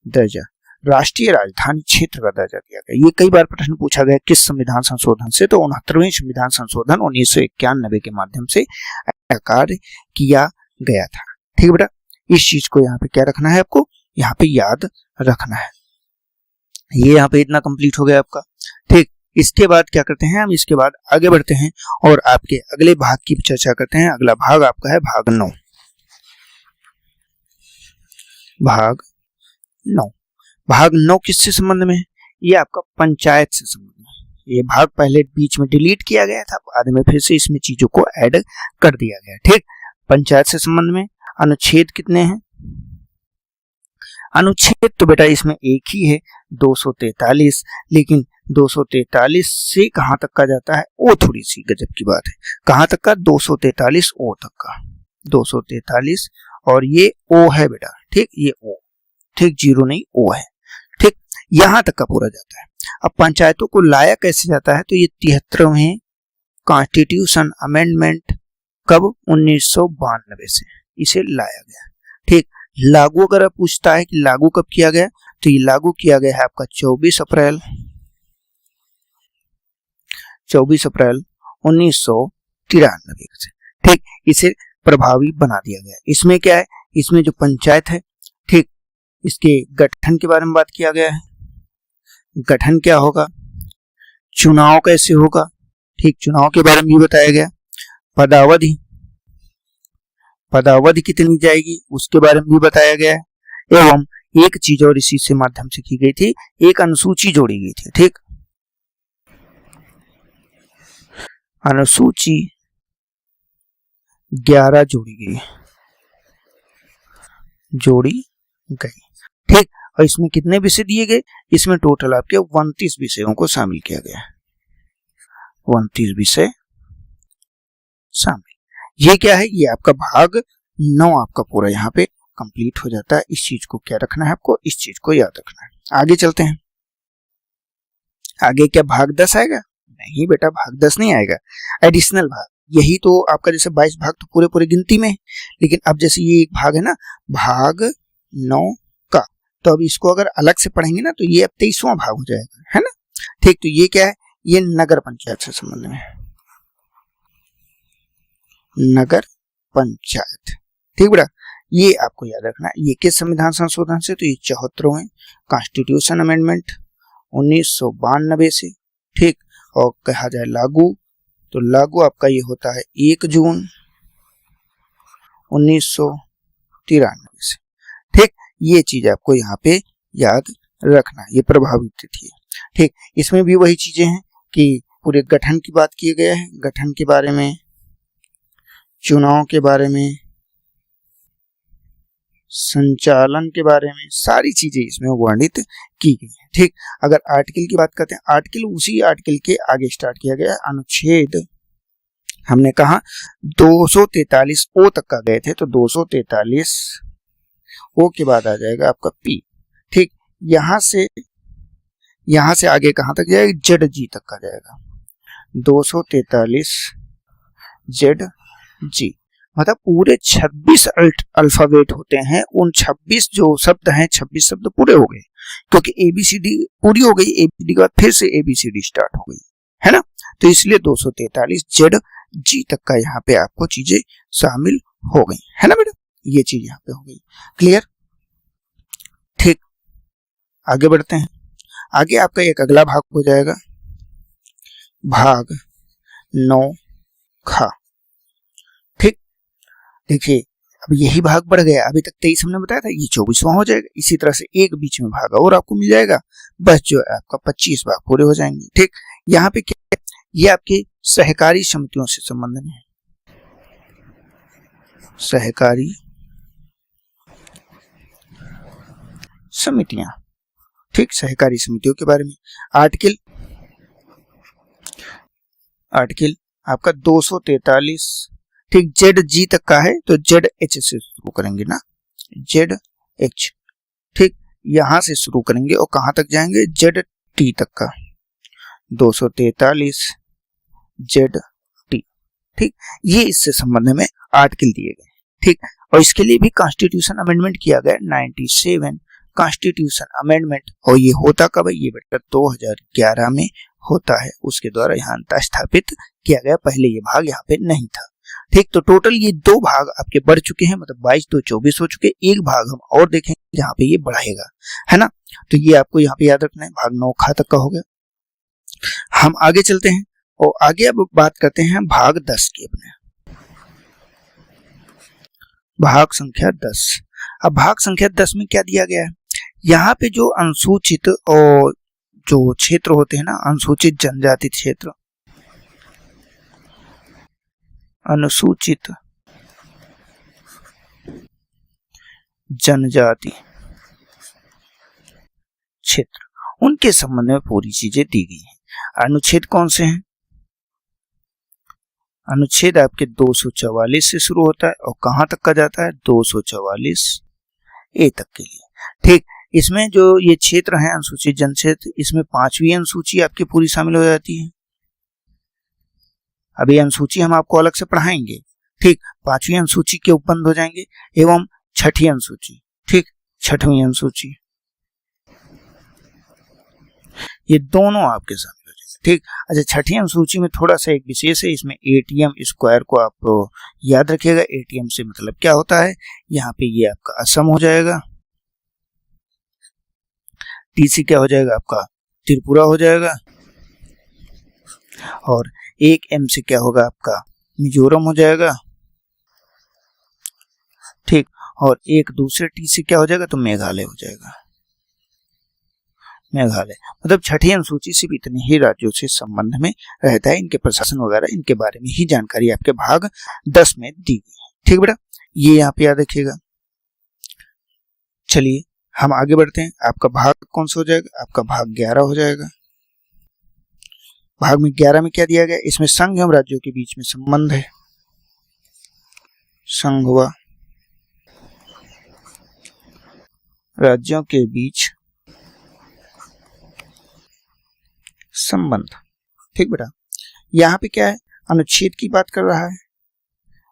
दर्जा, राष्ट्रीय राजधानी क्षेत्र का दर्जा दिया गया। ये कई बार प्रश्न पूछा गया किस संविधान संशोधन से? तो 69वें संविधान संशोधन 1991 के माध्यम से कार्य किया गया था। ठीक है बेटा, इस चीज को यहाँ पे क्या रखना है? आपको यहाँ पे याद रखना है। ये यहाँ पे इतना कंप्लीट हो गया आपका। ठीक, इसके बाद क्या करते हैं हम? इसके बाद आगे बढ़ते हैं और आपके अगले भाग की चर्चा करते हैं। अगला भाग आपका है भाग 9। भाग 9, भाग 9 किससे संबंध में है? ये आपका पंचायत से संबंध में है। ये भाग पहले बीच में डिलीट किया गया था, बाद में फिर से इसमें चीजों को ऐड कर दिया गया। ठीक, पंचायत से संबंध में अनुच्छेद कितने हैं? अनुच्छेद तो बेटा इसमें एक ही है, 243, लेकिन 243 से कहां तक का जाता है वो थोड़ी सी गजब की बात है। कहां तक का? 243 ओ तक का, 243 और ये ओ है बेटा। ठीक, ये ओ, ठीक, जीरो नहीं ओ है। ठीक, यहां तक का पूरा जाता है। अब पंचायतों को लाया कैसे जाता है? तो ये 73वें कॉन्स्टिट्यूशन अमेंडमेंट कब? 1992 से इसे लाया गया। ठीक, लागू अगर आप पूछता है कि लागू कब किया गया, तो ये लागू किया गया है आपका 24 अप्रैल 1993 से। ठीक, इसे प्रभावी बना दिया गया। इसमें क्या है? इसमें जो पंचायत है, ठीक, इसके गठन के बारे में बात किया गया है। गठन क्या होगा, चुनाव कैसे होगा, ठीक, चुनाव के बारे में भी बताया गया। पदावधि कितनी जाएगी उसके बारे में भी बताया गया है। एवं एक चीज और इसी से माध्यम से की गई थी, एक अनुसूची जोड़ी गई थी। ठीक, अनुसूची 11 जोड़ी गई। ठीक, और इसमें कितने विषय दिए गए? इसमें टोटल आपके 29 विषयों को शामिल किया गया है। 29 विषय शामिल। ये क्या है? ये आपका भाग 9 आपका पूरा यहाँ पे कंप्लीट हो जाता है। इस चीज को क्या रखना है आपको? इस चीज को याद रखना है। आगे चलते हैं। आगे क्या भाग 10 आएगा? नहीं बेटा, भाग 10 नहीं आएगा, एडिशनल भाग। यही तो आपका जैसे 22 भाग तो पूरे पूरे गिनती में है, लेकिन अब जैसे ये एक भाग है ना, भाग 9 का, तो अब इसको अगर अलग से पढ़ेंगे ना तो ये अब 23वां भाग हो जाएगा, है ना। ठीक, तो ये क्या है? ये नगर पंचायत से संबंध में है, नगर पंचायत। ठीक बेटा, ये आपको याद रखना है। ये किस संविधान संशोधन से? तो ये 74वें कॉन्स्टिट्यूशन अमेंडमेंट 1992 से। ठीक, और कहा जाए लागू, तो लागू आपका ये होता है 1 जून 1993 से। ठीक, ये चीज आपको यहाँ पे याद रखना, ये प्रभावी तिथि है। ठीक, इसमें भी वही चीजें हैं कि पूरे गठन की बात किए गए हैं, गठन के बारे में, चुनाव के बारे में, संचालन के बारे में, सारी चीजें इसमें वर्णित की गई है। ठीक, अगर आर्टिकल की बात करते हैं, आर्टिकल उसी आर्टिकल के आगे स्टार्ट किया गया। अनुच्छेद हमने कहा 243 ओ तक का गए थे, तो 243 ओ के बाद आ जाएगा आपका पी। ठीक, यहां से आगे कहां तक जाएगा? जेड जी तक का जाएगा, 243 जेड जी। मतलब पूरे 26 अल्फाबेट होते हैं। उन 26 जो शब्द हैं, 26 शब्द पूरे हो गए, क्योंकि एबीसीडी पूरी हो गई, एबीसीडी के बाद फिर से एबीसीडी स्टार्ट हो गई, है ना। तो इसलिए 243 जेड जी तक का यहाँ पे आपको चीजें शामिल हो गई, है ना बेटा। ये चीज यहाँ पे हो गई, क्लियर। ठीक, आगे बढ़ते हैं। आगे आपका एक अगला भाग हो जाएगा भाग 9 खा। ठीक, देखिए अब यही भाग बढ़ गया, अभी तक 23 हमने बताया था, ये 24वां हो जाएगा। इसी तरह से एक बीच में भाग और आपको मिल जाएगा, बस जो है आपका 25 भाग पूरे हो जाएंगे। ठीक, यहाँ पे क्या है, ये आपके सहकारी समितियों से संबंध में है, सहकारी समितियां। ठीक, सहकारी समितियों के बारे में आर्टिकल आपका 243। ठीक, जेड जी तक का है तो जेड एच से शुरू करेंगे ना, जेड एच। ठीक, यहां से शुरू करेंगे और कहां तक जाएंगे, जेड टी तक का, 243 जेड टी। ठीक, ये इससे संबंध में आर्टिकल दिए गए। ठीक, और इसके लिए भी कॉन्स्टिट्यूशन अमेंडमेंट किया गया 97 कॉन्स्टिट्यूशन अमेंडमेंट। और ये होता कब है, ये बेटा 2011 में होता है, उसके द्वारा यहाँ स्थापित किया गया। पहले ये भाग यहाँ पे नहीं था। ठीक, तो टोटल ये 2 भाग आपके बढ़ चुके हैं, मतलब 22 तो 24 हो चुके। एक भाग हम और देखेंगे जहाँ पे ये बढ़ेगा, है ना। तो ये आपको यहाँ पे याद रखना है, भाग 9 खा तक का हो गया। हम आगे चलते हैं और आगे अब बात करते हैं भाग 10 की। अपने भाग संख्या 10। अब भाग संख्या 10 में क्या दिया गया है, यहाँ पे जो अनुसूचित और जो क्षेत्र होते हैं ना, अनुसूचित जनजाति क्षेत्र, अनुसूचित जनजाति क्षेत्र, उनके संबंध में पूरी चीजें दी गई हैं। अनुच्छेद कौन से हैं, अनुच्छेद आपके 244 से शुरू होता है और कहां तक का जाता है, 244 ए तक के लिए। ठीक, इसमें जो ये क्षेत्र है अनुसूचित जनक्षेत्र, इसमें 5वीं अनुसूची आपकी पूरी शामिल हो जाती है। अभी अनुसूची हम आपको अलग से पढ़ाएंगे। ठीक, 5वीं अनुसूची के उपबंध हो जाएंगे एवं 6ठी अनुसूची। ठीक, 6वीं अनुसूची, ये दोनों आपके शामिल हो जाएंगे। ठीक, अच्छा 6ठी अनुसूची में थोड़ा सा एक विशेष है, इसमें एटीएम स्क्वायर को आप याद रखिएगा। एटीएम से मतलब क्या होता है, यहाँ पे ये आपका असम हो जाएगा, टीसी क्या हो जाएगा आपका, त्रिपुरा हो जाएगा, और एक एम से क्या होगा आपका, मिजोरम हो जाएगा। ठीक, और एक दूसरे टी से क्या हो जाएगा, तो मेघालय हो जाएगा, मेघालय। मतलब 6ठी अनुसूची सिर्फ इतने ही राज्यों से संबंध में रहता है, इनके प्रशासन वगैरह इनके बारे में ही जानकारी आपके भाग 10 में दी गई है। ठीक बेटा, ये यहाँ पे याद रखिएगा। चलिए हम आगे बढ़ते हैं। आपका भाग कौन सा हो जाएगा, आपका भाग 11 हो जाएगा। भाग में 11 में क्या दिया गया, इसमें संघ एवं राज्यों के बीच में संबंध है, संघ व राज्यों के बीच संबंध। ठीक बेटा, यहाँ पे क्या है, अनुच्छेद की बात कर रहा है।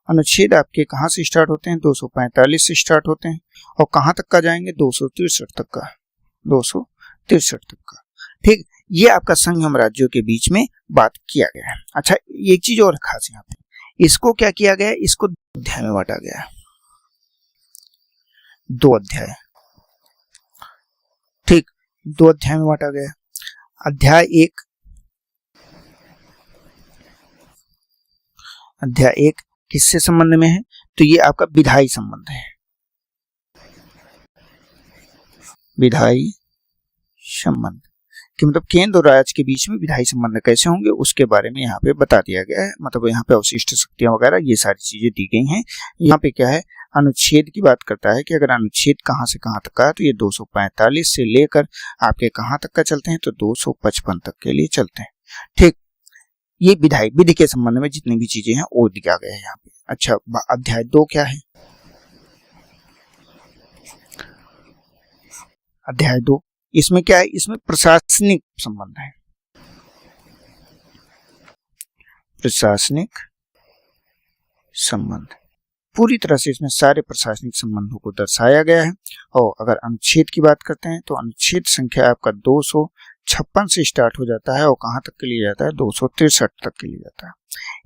अनुच्छेद आपके कहाँ से स्टार्ट होते हैं, 245 से स्टार्ट होते हैं और कहाँ तक का जाएंगे, 263 तक का, 263 तक का। ठीक, ये आपका संघ एवं राज्यों के बीच में बात किया गया है। अच्छा, एक चीज और खास यहाँ पे, इसको क्या किया गया है, इसको 2 अध्याय में बांटा गया है, 2 अध्याय। ठीक, 2 अध्याय में बांटा गया। अध्याय 1, अध्याय 1 किससे संबंध में है, तो ये आपका विधायी संबंध है, विधायी संबंध कि मतलब केंद्र और राज्य के बीच में विधायी संबंध कैसे होंगे, उसके बारे में यहाँ पे बता दिया गया है। मतलब यहाँ पे अवशिष्ट शक्तियां वगैरह ये सारी चीजें दी गई हैं। यहाँ पे क्या है, अनुच्छेद की बात करता है कि अगर अनुच्छेद कहाँ से कहाँ तक का है, तो ये 245 से लेकर आपके कहाँ तक का चलते हैं, तो 255 तक के लिए चलते हैं। ठीक, ये विधायी विधि के संबंध में जितनी भी चीजें हैं वो दिया गया है यहाँ पे। अच्छा, अध्याय 2 क्या है, अध्याय 2 इसमें क्या है, इसमें प्रशासनिक संबंध है, प्रशासनिक संबंध। पूरी तरह से इसमें सारे प्रशासनिक संबंधों को दर्शाया गया है। और अगर अनुच्छेद की बात करते हैं तो अनुच्छेद संख्या आपका 256 से स्टार्ट हो जाता है और कहाँ तक के लिए जाता है, 263 तक के लिए जाता है।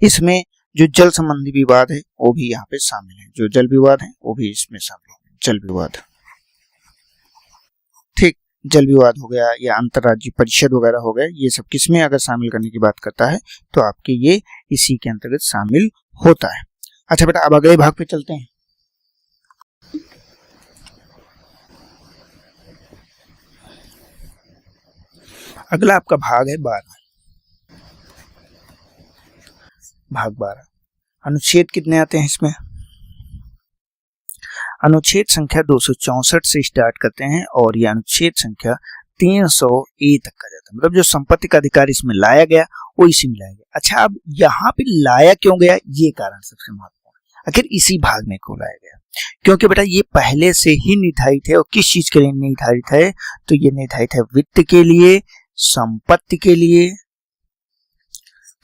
इसमें जो जल संबंधी विवाद है वो भी यहाँ पे शामिल है, जो जल विवाद है वो भी इसमें शामिल है। जल विवाद, ठीक, जल विवाद हो गया या अंतर्राज्यीय परिषद वगैरह हो गया, ये सब किसमें अगर शामिल करने की बात करता है तो आपके ये इसी के अंतर्गत शामिल होता है। अच्छा बेटा, अब अगले भाग पे चलते हैं। अगला आपका भाग है 12, भाग 12। अनुच्छेद कितने आते हैं इसमें? अनुच्छेद संख्या 264 से स्टार्ट करते हैं और ये अनुच्छेद संख्या 300A तक का जाता है। मतलब जो संपत्ति का अधिकार इसमें लाया गया वो इसी में लाया गया। अच्छा, अब यहाँ पे लाया क्यों गया, ये कारण सबसे महत्वपूर्ण, आखिर इसी भाग में क्यों लाया गया? क्योंकि बेटा ये पहले से ही निर्धारित है। और किस चीज के लिए निर्धारित है? तो ये निर्धारित है वित्त के लिए, संपत्ति के लिए,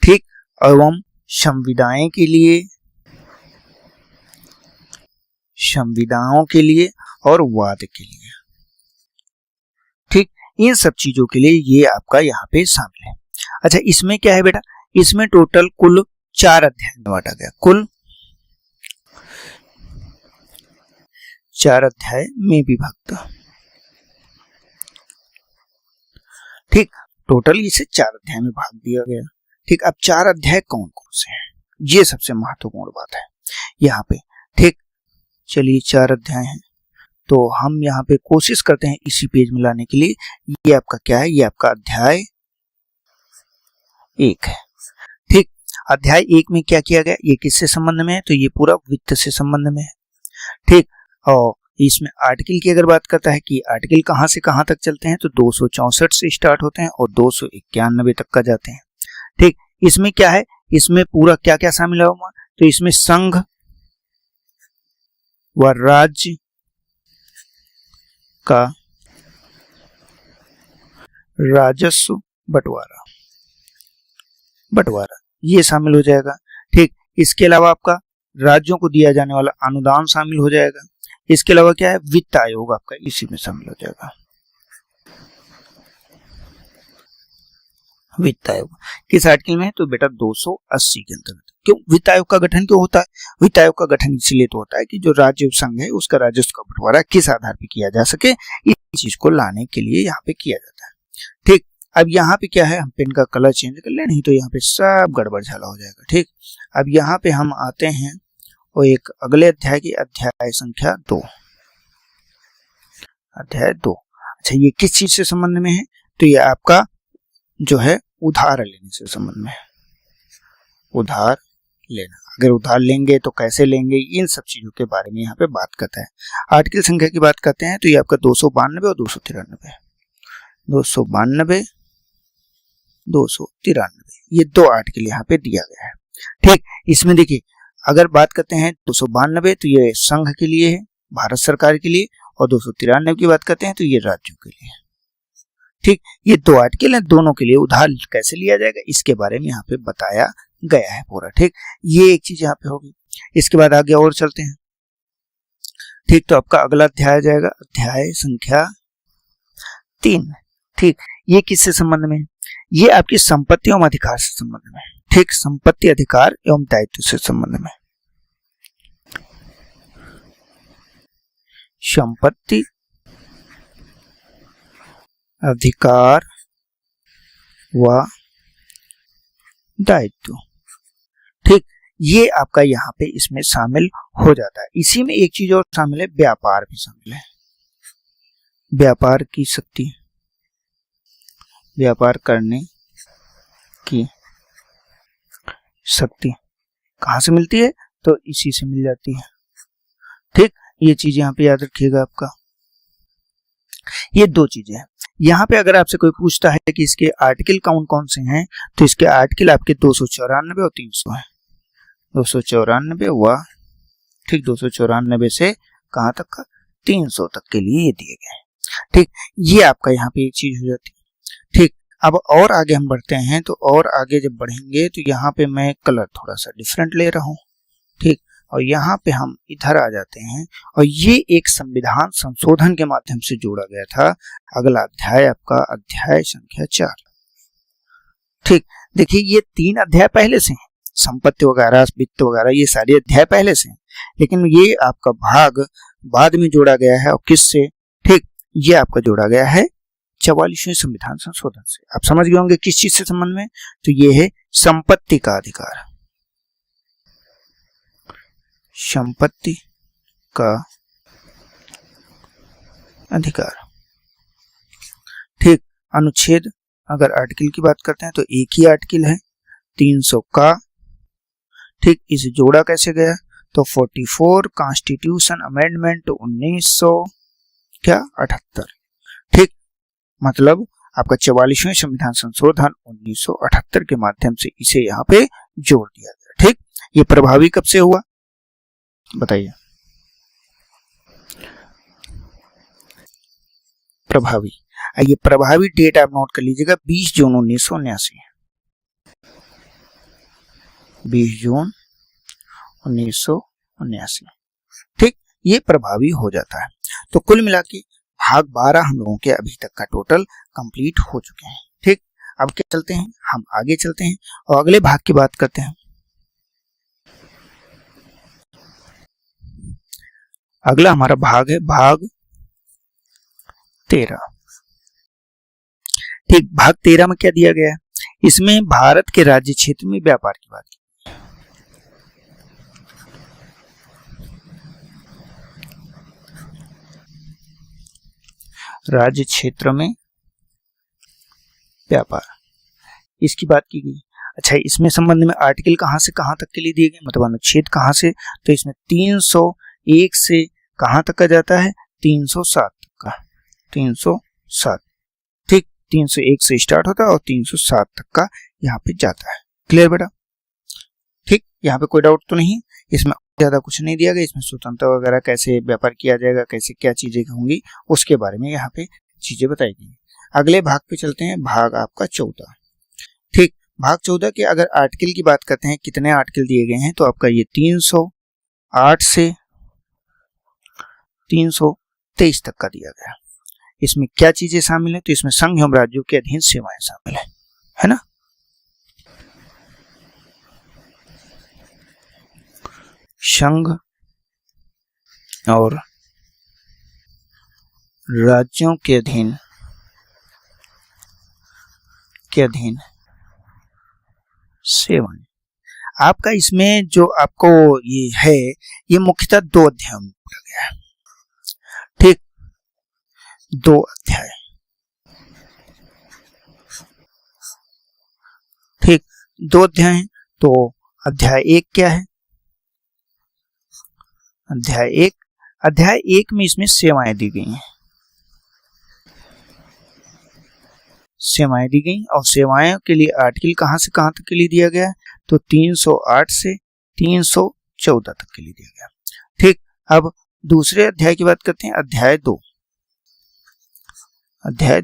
ठीक, एवं संविदाएं के लिए, संविदाओं के लिए और वाद के लिए, ठीक, इन सब चीजों के लिए ये आपका यहाँ पे शामिल है। अच्छा, इसमें क्या है बेटा? इसमें टोटल कुल 4 अध्याय में बांटा गया, कुल 4 अध्याय में विभक्त, ठीक, टोटल इसे 4 अध्याय में भाग दिया गया। ठीक, अब 4 अध्याय कौन कौन से हैं, ये सबसे महत्वपूर्ण बात है यहाँ पे। ठीक, चलिए 4 अध्याय हैं तो हम यहाँ पे कोशिश करते हैं इसी पेज में लाने के लिए। ये आपका क्या है? ये आपका अध्याय 1 है। ठीक, अध्याय 1 में क्या किया गया? ये किससे संबंध में है? तो ये पूरा वित्त से संबंध में है। ठीक, और इसमें आर्टिकल की अगर बात करता है कि आर्टिकल कहाँ से कहाँ तक चलते हैं, तो 264 से स्टार्ट होते हैं और 291 तक का जाते हैं। ठीक, इसमें क्या है? इसमें पूरा क्या क्या शामिल होगा? तो इसमें संघ व राज्य का राजस्व बंटवारा ये शामिल हो जाएगा। ठीक, इसके अलावा आपका राज्यों को दिया जाने वाला अनुदान शामिल हो जाएगा। इसके अलावा क्या है? वित्त आयोग आपका इसी में शामिल हो जाएगा। वित्त आयोग किस आर्टिकल में है? तो बेटा 280 के अंतर्गत। क्यों वित्त आयोग का गठन क्यों होता है? वित्त आयोग का गठन इसलिए तो होता है कि जो राज्य संघ है उसका राजस्व का बंटवारा किस आधार पर किया जा सके, इस चीज को लाने के लिए यहाँ पे किया जाता है। ठीक, अब यहाँ पे क्या है? हम पेन का कलर चेंज कर ले, नहीं तो यहाँ पे सब गड़बड़ झाला हो जाएगा। ठीक, अब यहाँ पे हम आते हैं और एक अगले अध्याय की अध्याय संख्या 2, अध्याय 2। अच्छा, ये किस चीज से संबंध में है? तो ये आपका जो है उधार लेने से संबंध में है। उधार लेना, अगर उधार लेंगे तो कैसे लेंगे, इन सब चीजों के बारे में यहाँ पे बात करता है। आर्टिकल संख्या की बात करते हैं तो ये आपका 292 और 293, 292 293, ये 2 आर्टिकल यहाँ पे दिया गया है। ठीक, इसमें देखिए अगर बात करते हैं 292 तो ये संघ के लिए है, भारत सरकार के लिए, और 293 की बात करते हैं तो ये राज्यों के लिए। ठीक, ये 2 आर्टिकल हैं, दोनों के लिए उधार कैसे लिया जाएगा इसके बारे में यहाँ पे बताया गया है पूरा। ठीक, ये एक चीज यहाँ पे होगी। इसके बाद आगे और चलते हैं। ठीक, तो आपका अगला अध्याय आ जाएगा अध्याय संख्या 3। ठीक, ये किससे संबंध में? ये आपकी संपत्ति एवं अधिकार से संबंध में। ठीक, संपत्ति, अधिकार एवं दायित्व से संबंध में। संपत्ति, अधिकार व दायित्व। ठीक, ये आपका यहाँ पे इसमें शामिल हो जाता है। इसी में एक चीज और शामिल है, व्यापार भी शामिल है। व्यापार की शक्ति, व्यापार करने की शक्ति कहाँ से मिलती है? तो इसी से मिल जाती है। ठीक, ये चीज यहाँ पे याद रखिएगा आपका। ये 2 चीजें हैं। यहाँ पे अगर आपसे कोई पूछता है कि इसके आर्टिकल कौन कौन से हैं, तो इसके आर्टिकल आपके 294 और 300 हैं। 294 व ठीक 294 से कहाँ तक का? 300 तक के लिए ये दिए गए हैं। ठीक, ये आपका यहाँ पे एक चीज हो जाती है। ठीक, अब और आगे हम बढ़ते हैं तो और आगे जब बढ़ेंगे तो यहाँ पे मैं कलर थोड़ा सा डिफरेंट ले रहा हूँ। ठीक, और यहाँ पे हम इधर आ जाते हैं और ये एक संविधान संशोधन के माध्यम से जोड़ा गया था। अगला अध्याय आपका अध्याय संख्या 4। ठीक, देखिए ये 3 अध्याय पहले से हैं, संपत्ति वगैरह, वित्त वगैरह, ये सारे अध्याय पहले से हैं, लेकिन ये आपका भाग बाद में जोड़ा गया है। और किससे? ठीक, ये आपका जोड़ा गया है 44वें संविधान संशोधन से। आप समझ गए होंगे किस चीज से संबंध में, तो ये है संपत्ति का अधिकार, संपत्ति का अधिकार। ठीक, अनुच्छेद अगर आर्टिकल की बात करते हैं तो एक ही आर्टिकल है 300 का। ठीक, इसे जोड़ा कैसे गया? तो 44 कॉन्स्टिट्यूशन अमेंडमेंट 1978। ठीक, मतलब आपका 44वें संविधान संशोधन 1978 के माध्यम से इसे यहाँ पे जोड़ दिया गया। ठीक, ये प्रभावी कब से हुआ बताइए? प्रभावी, ये प्रभावी डेट आप नोट कर लीजिएगा, 20 जून 1979। 20 जून 1979। ठीक, ये प्रभावी हो जाता है। तो कुल मिला के भाग 12 हम लोगों के अभी तक का टोटल कंप्लीट हो चुके हैं। ठीक, अब क्या चलते हैं, हम आगे चलते हैं और अगले भाग की बात करते हैं। अगला हमारा भाग है भाग 13। ठीक, भाग 13 में क्या दिया गया है? इसमें भारत के राज्य क्षेत्र में व्यापार की बात की। राज्य क्षेत्र में व्यापार, इसकी बात की गई। अच्छा, इसमें संबंध में आर्टिकल कहां से कहां तक के लिए दिए गए, मतलब अनुच्छेद कहां से? तो इसमें 301 से कहां तक का जाता है? 307 तक का। 307। ठीक, 301 से स्टार्ट होता है और 307 तक का यहाँ पे जाता है। क्लियर बेटा? ठीक, यहाँ पे कोई डाउट तो नहीं, इसमें ज्यादा कुछ नहीं दिया गया। इसमें स्वतंत्रता वगैरह, कैसे व्यापार किया जाएगा, कैसे क्या चीजें होंगी, उसके बारे में यहाँ पे चीजें बताई गई। अगले भाग पे चलते हैं, भाग आपका 14। ठीक, भाग 14 के अगर आर्टिकल की बात करते हैं, कितने आर्टिकल दिए गए हैं, तो आपका ये 308 से 323 तक का दिया गया। इसमें क्या चीजें शामिल है? तो इसमें संघ एवं राज्यों के अधीन सेवाएं शामिल है ना? संघ और राज्यों के अधीन सेवाएं। आपका इसमें जो आपको ये है, ये मुख्यतः 2 अध्यायों में पढ़ा गया है। ठीक, 2 अध्याय। ठीक, 2 अध्याय हैं। तो अध्याय 1 क्या है? अध्याय 1 में इसमें सेवाएं दी गई हैं, सेवाएं दी गई। और सेवाएं के लिए आर्टिकल कहां से कहां तक के लिए दिया गया? तो 308 से 314 तक के लिए दिया गया। ठीक, अब दूसरे अध्याय की बात करते हैं, अध्याय 2। अध्याय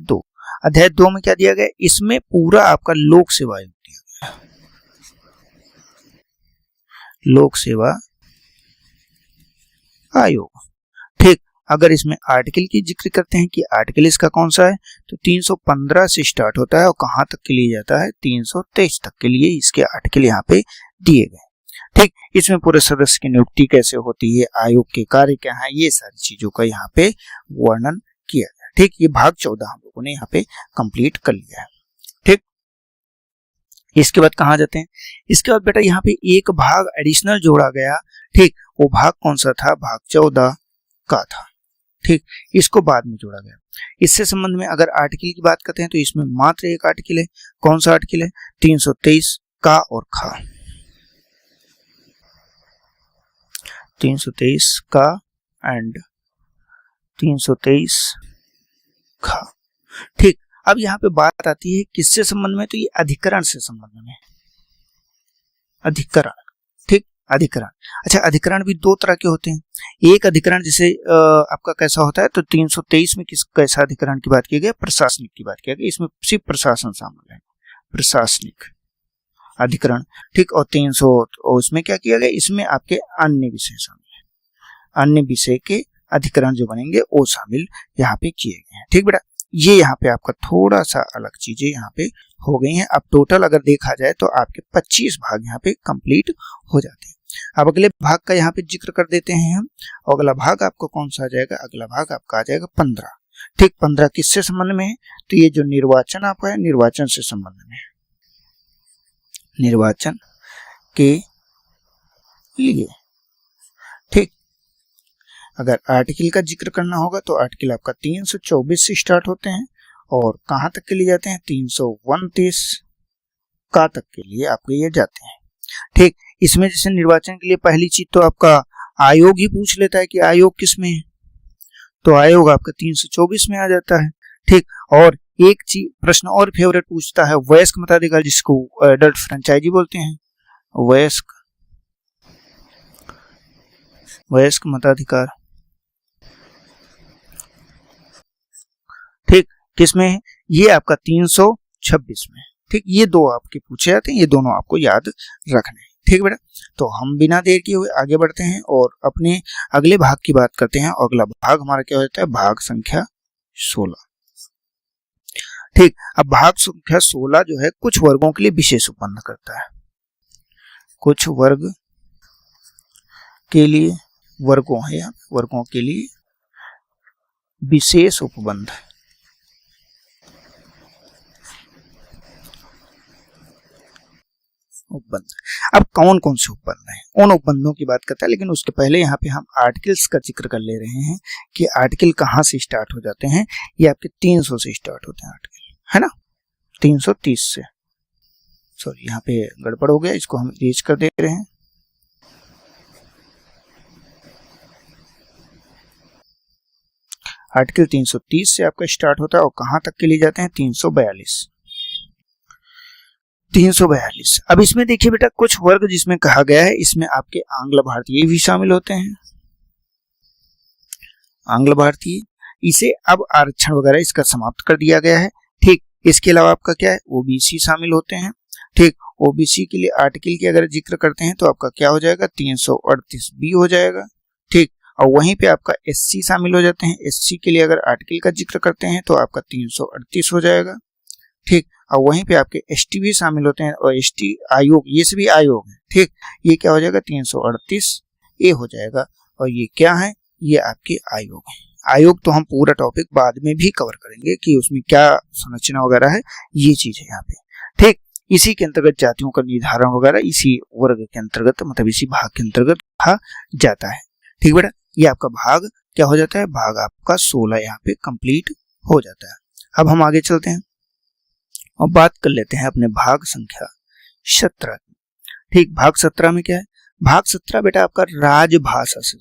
2 में क्या दिया गया? इसमें पूरा आपका लोक सेवा आयोग दिया गया। लोक सेवा आयोग। ठीक, अगर इसमें आर्टिकल की जिक्र करते हैं कि आर्टिकल इसका कौन सा है, तो 315 से स्टार्ट होता है और कहां तक के लिए जाता है? 323 तक के लिए इसके आर्टिकल यहाँ पे दिए गए। ठीक, इसमें पूरे सदस्य की नियुक्ति कैसे होती है, आयोग के कार्य क्या है, ये सारी चीजों का यहाँ पे वर्णन किया गया। ठीक, ये भाग 14 हम लोगों ने यहाँ पे कंप्लीट कर लिया है। ठीक, इसके बाद कहाँ जाते हैं? इसके बाद बेटा यहाँ पे एक भाग एडिशनल जोड़ा गया। ठीक, वो भाग कौन सा था? भाग 14 का था। ठीक, इसको बाद में जोड़ा गया। इससे संबंध में अगर आर्टिकल की बात करते हैं तो इसमें मात्र एक आर्टिकल है। कौन सा आर्टिकल है? 323 का और खा। 323 का एंड 323 खा। ठीक, अब यहाँ पे बात आती है किससे संबंध में? तो ये अधिकरण से संबंध में। अधिकरण। ठीक, अधिकरण। अच्छा, अधिकरण भी 2 तरह के होते हैं। एक अधिकरण जैसे आपका कैसा होता है, तो 323 में कैसा अधिकरण की बात की गई? प्रशासनिक की बात की गई। इसमें सिर्फ प्रशासन शामिल है, प्रशासनिक। अधिकरण, ठीक। और 300 उसमें क्या किया गया, इसमें आपके अन्य विषय शामिल है, अन्य विषय के अधिकरण जो बनेंगे वो शामिल यहाँ पे किए गए हैं, ठीक बेटा। ये यहाँ पे आपका थोड़ा सा अलग चीजें यहाँ पे हो गई हैं। अब टोटल अगर देखा जाए तो आपके 25 भाग यहाँ पे कंप्लीट हो जाते हैं। अब अगले भाग का यहाँ पे जिक्र कर देते हैं हम। अगला भाग आपको कौन सा आ जाएगा, अगला भाग आपका आ जाएगा 15, ठीक। 15 किससे संबंध में है, तो ये जो निर्वाचन आपका है निर्वाचन से संबंध में है, निर्वाचन के लिए, ठीक। अगर आर्टिकल का जिक्र करना होगा तो आर्टिकल आपका 324 से स्टार्ट होते हैं और कहां तक के लिए जाते हैं, 329 का तक के लिए आपके ये जाते हैं, ठीक। इसमें जैसे निर्वाचन के लिए पहली चीज तो आपका आयोग ही पूछ लेता है कि आयोग किस में है, तो आयोग आपका 324 में आ जाता है, ठीक। और एक चीज प्रश्न और फेवरेट पूछता है, वयस्क मताधिकार जिसको एडल्ट फ्रेंचाइजी बोलते हैं, वयस्क मताधिकार, ठीक। किसमें है, ये आपका 326 में, ठीक। ये दो आपके पूछे जाते हैं, ये दोनों आपको याद रखने हैं, ठीक बेटा। तो हम बिना देर किए हुए आगे बढ़ते हैं और अपने अगले भाग की बात करते हैं। अगला भाग हमारा क्या होता है, भाग संख्या 16, ठीक। अब भाग संख्या 16 जो है कुछ वर्गों के लिए विशेष उपबंध करता है, कुछ वर्ग के लिए, वर्गों है, वर्गों के लिए विशेष उपबंध, उपबंध। अब कौन कौन से उपबंध हैं, उन उपबंधों की बात करता है, लेकिन उसके पहले यहाँ पे हम आर्टिकल्स का जिक्र कर ले रहे हैं कि आर्टिकल कहाँ से स्टार्ट हो जाते हैं। ये आपके 300 से स्टार्ट होते हैं आर्टिकल, है ना, 330 से, सॉरी यहाँ पे गड़बड़ हो गया, इसको हम इरेज कर दे रहे हैं। आर्टिकल 330 से आपका स्टार्ट होता है और कहां तक के लिए जाते हैं, 342। अब इसमें देखिए बेटा कुछ वर्ग जिसमें कहा गया है, इसमें आपके आंग्ल भारतीय भी शामिल होते हैं, आंग्ल भारतीय। इसे अब आरक्षण वगैरह इसका समाप्त कर दिया गया है, ठीक। इसके अलावा आपका क्या है, ओबीसी शामिल होते हैं, ठीक। ओबीसी के लिए आर्टिकल की अगर जिक्र करते हैं तो आपका क्या हो जाएगा, 338 बी हो जाएगा, ठीक। और वहीं पे आपका एससी शामिल हो जाते हैं, एससी के लिए अगर आर्टिकल का जिक्र करते हैं तो आपका 338 हो जाएगा, ठीक। और वहीं पे आपके एसटी भी शामिल होते हैं और एसटी आयोग, ये सभी आयोग है, ठीक। ये क्या हो जाएगा, 338 ए हो जाएगा। और ये क्या है, ये आपके आयोग है। आयोग तो हम पूरा टॉपिक बाद में भी कवर करेंगे कि उसमें क्या संरचना वगैरह है, ये चीज है यहाँ पे, ठीक। इसी के अंतर्गत जातियों का निर्धारण वगैरह इसी वर्ग के अंतर्गत, मतलब इसी भाग के अंतर्गत कहा जाता है, ठीक बेटा। ये आपका भाग क्या हो जाता है, भाग आपका 16 यहाँ पे कंप्लीट हो जाता है। अब हम आगे चलते हैं और बात कर लेते हैं अपने भाग संख्या 17, ठीक। भाग 17 में क्या है, भाग 17 बेटा आपका राजभाषा से,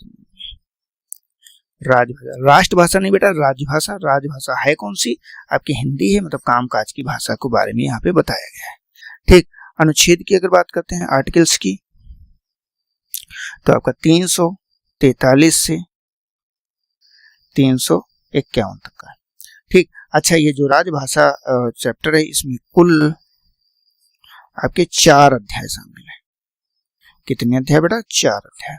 राजभाषा, राष्ट्रभाषा नहीं बेटा, राजभाषा। राजभाषा है कौन सी, आपकी हिंदी है, मतलब कामकाज की भाषा के बारे में यहाँ पे बताया गया है, ठीक। अनुच्छेद की अगर बात करते हैं आर्टिकल्स की, तो आपका 343 से 351 तक का, ठीक। अच्छा, ये जो राजभाषा चैप्टर है इसमें कुल आपके 4 अध्याय शामिल है। कितने अध्याय बेटा, 4 अध्याय।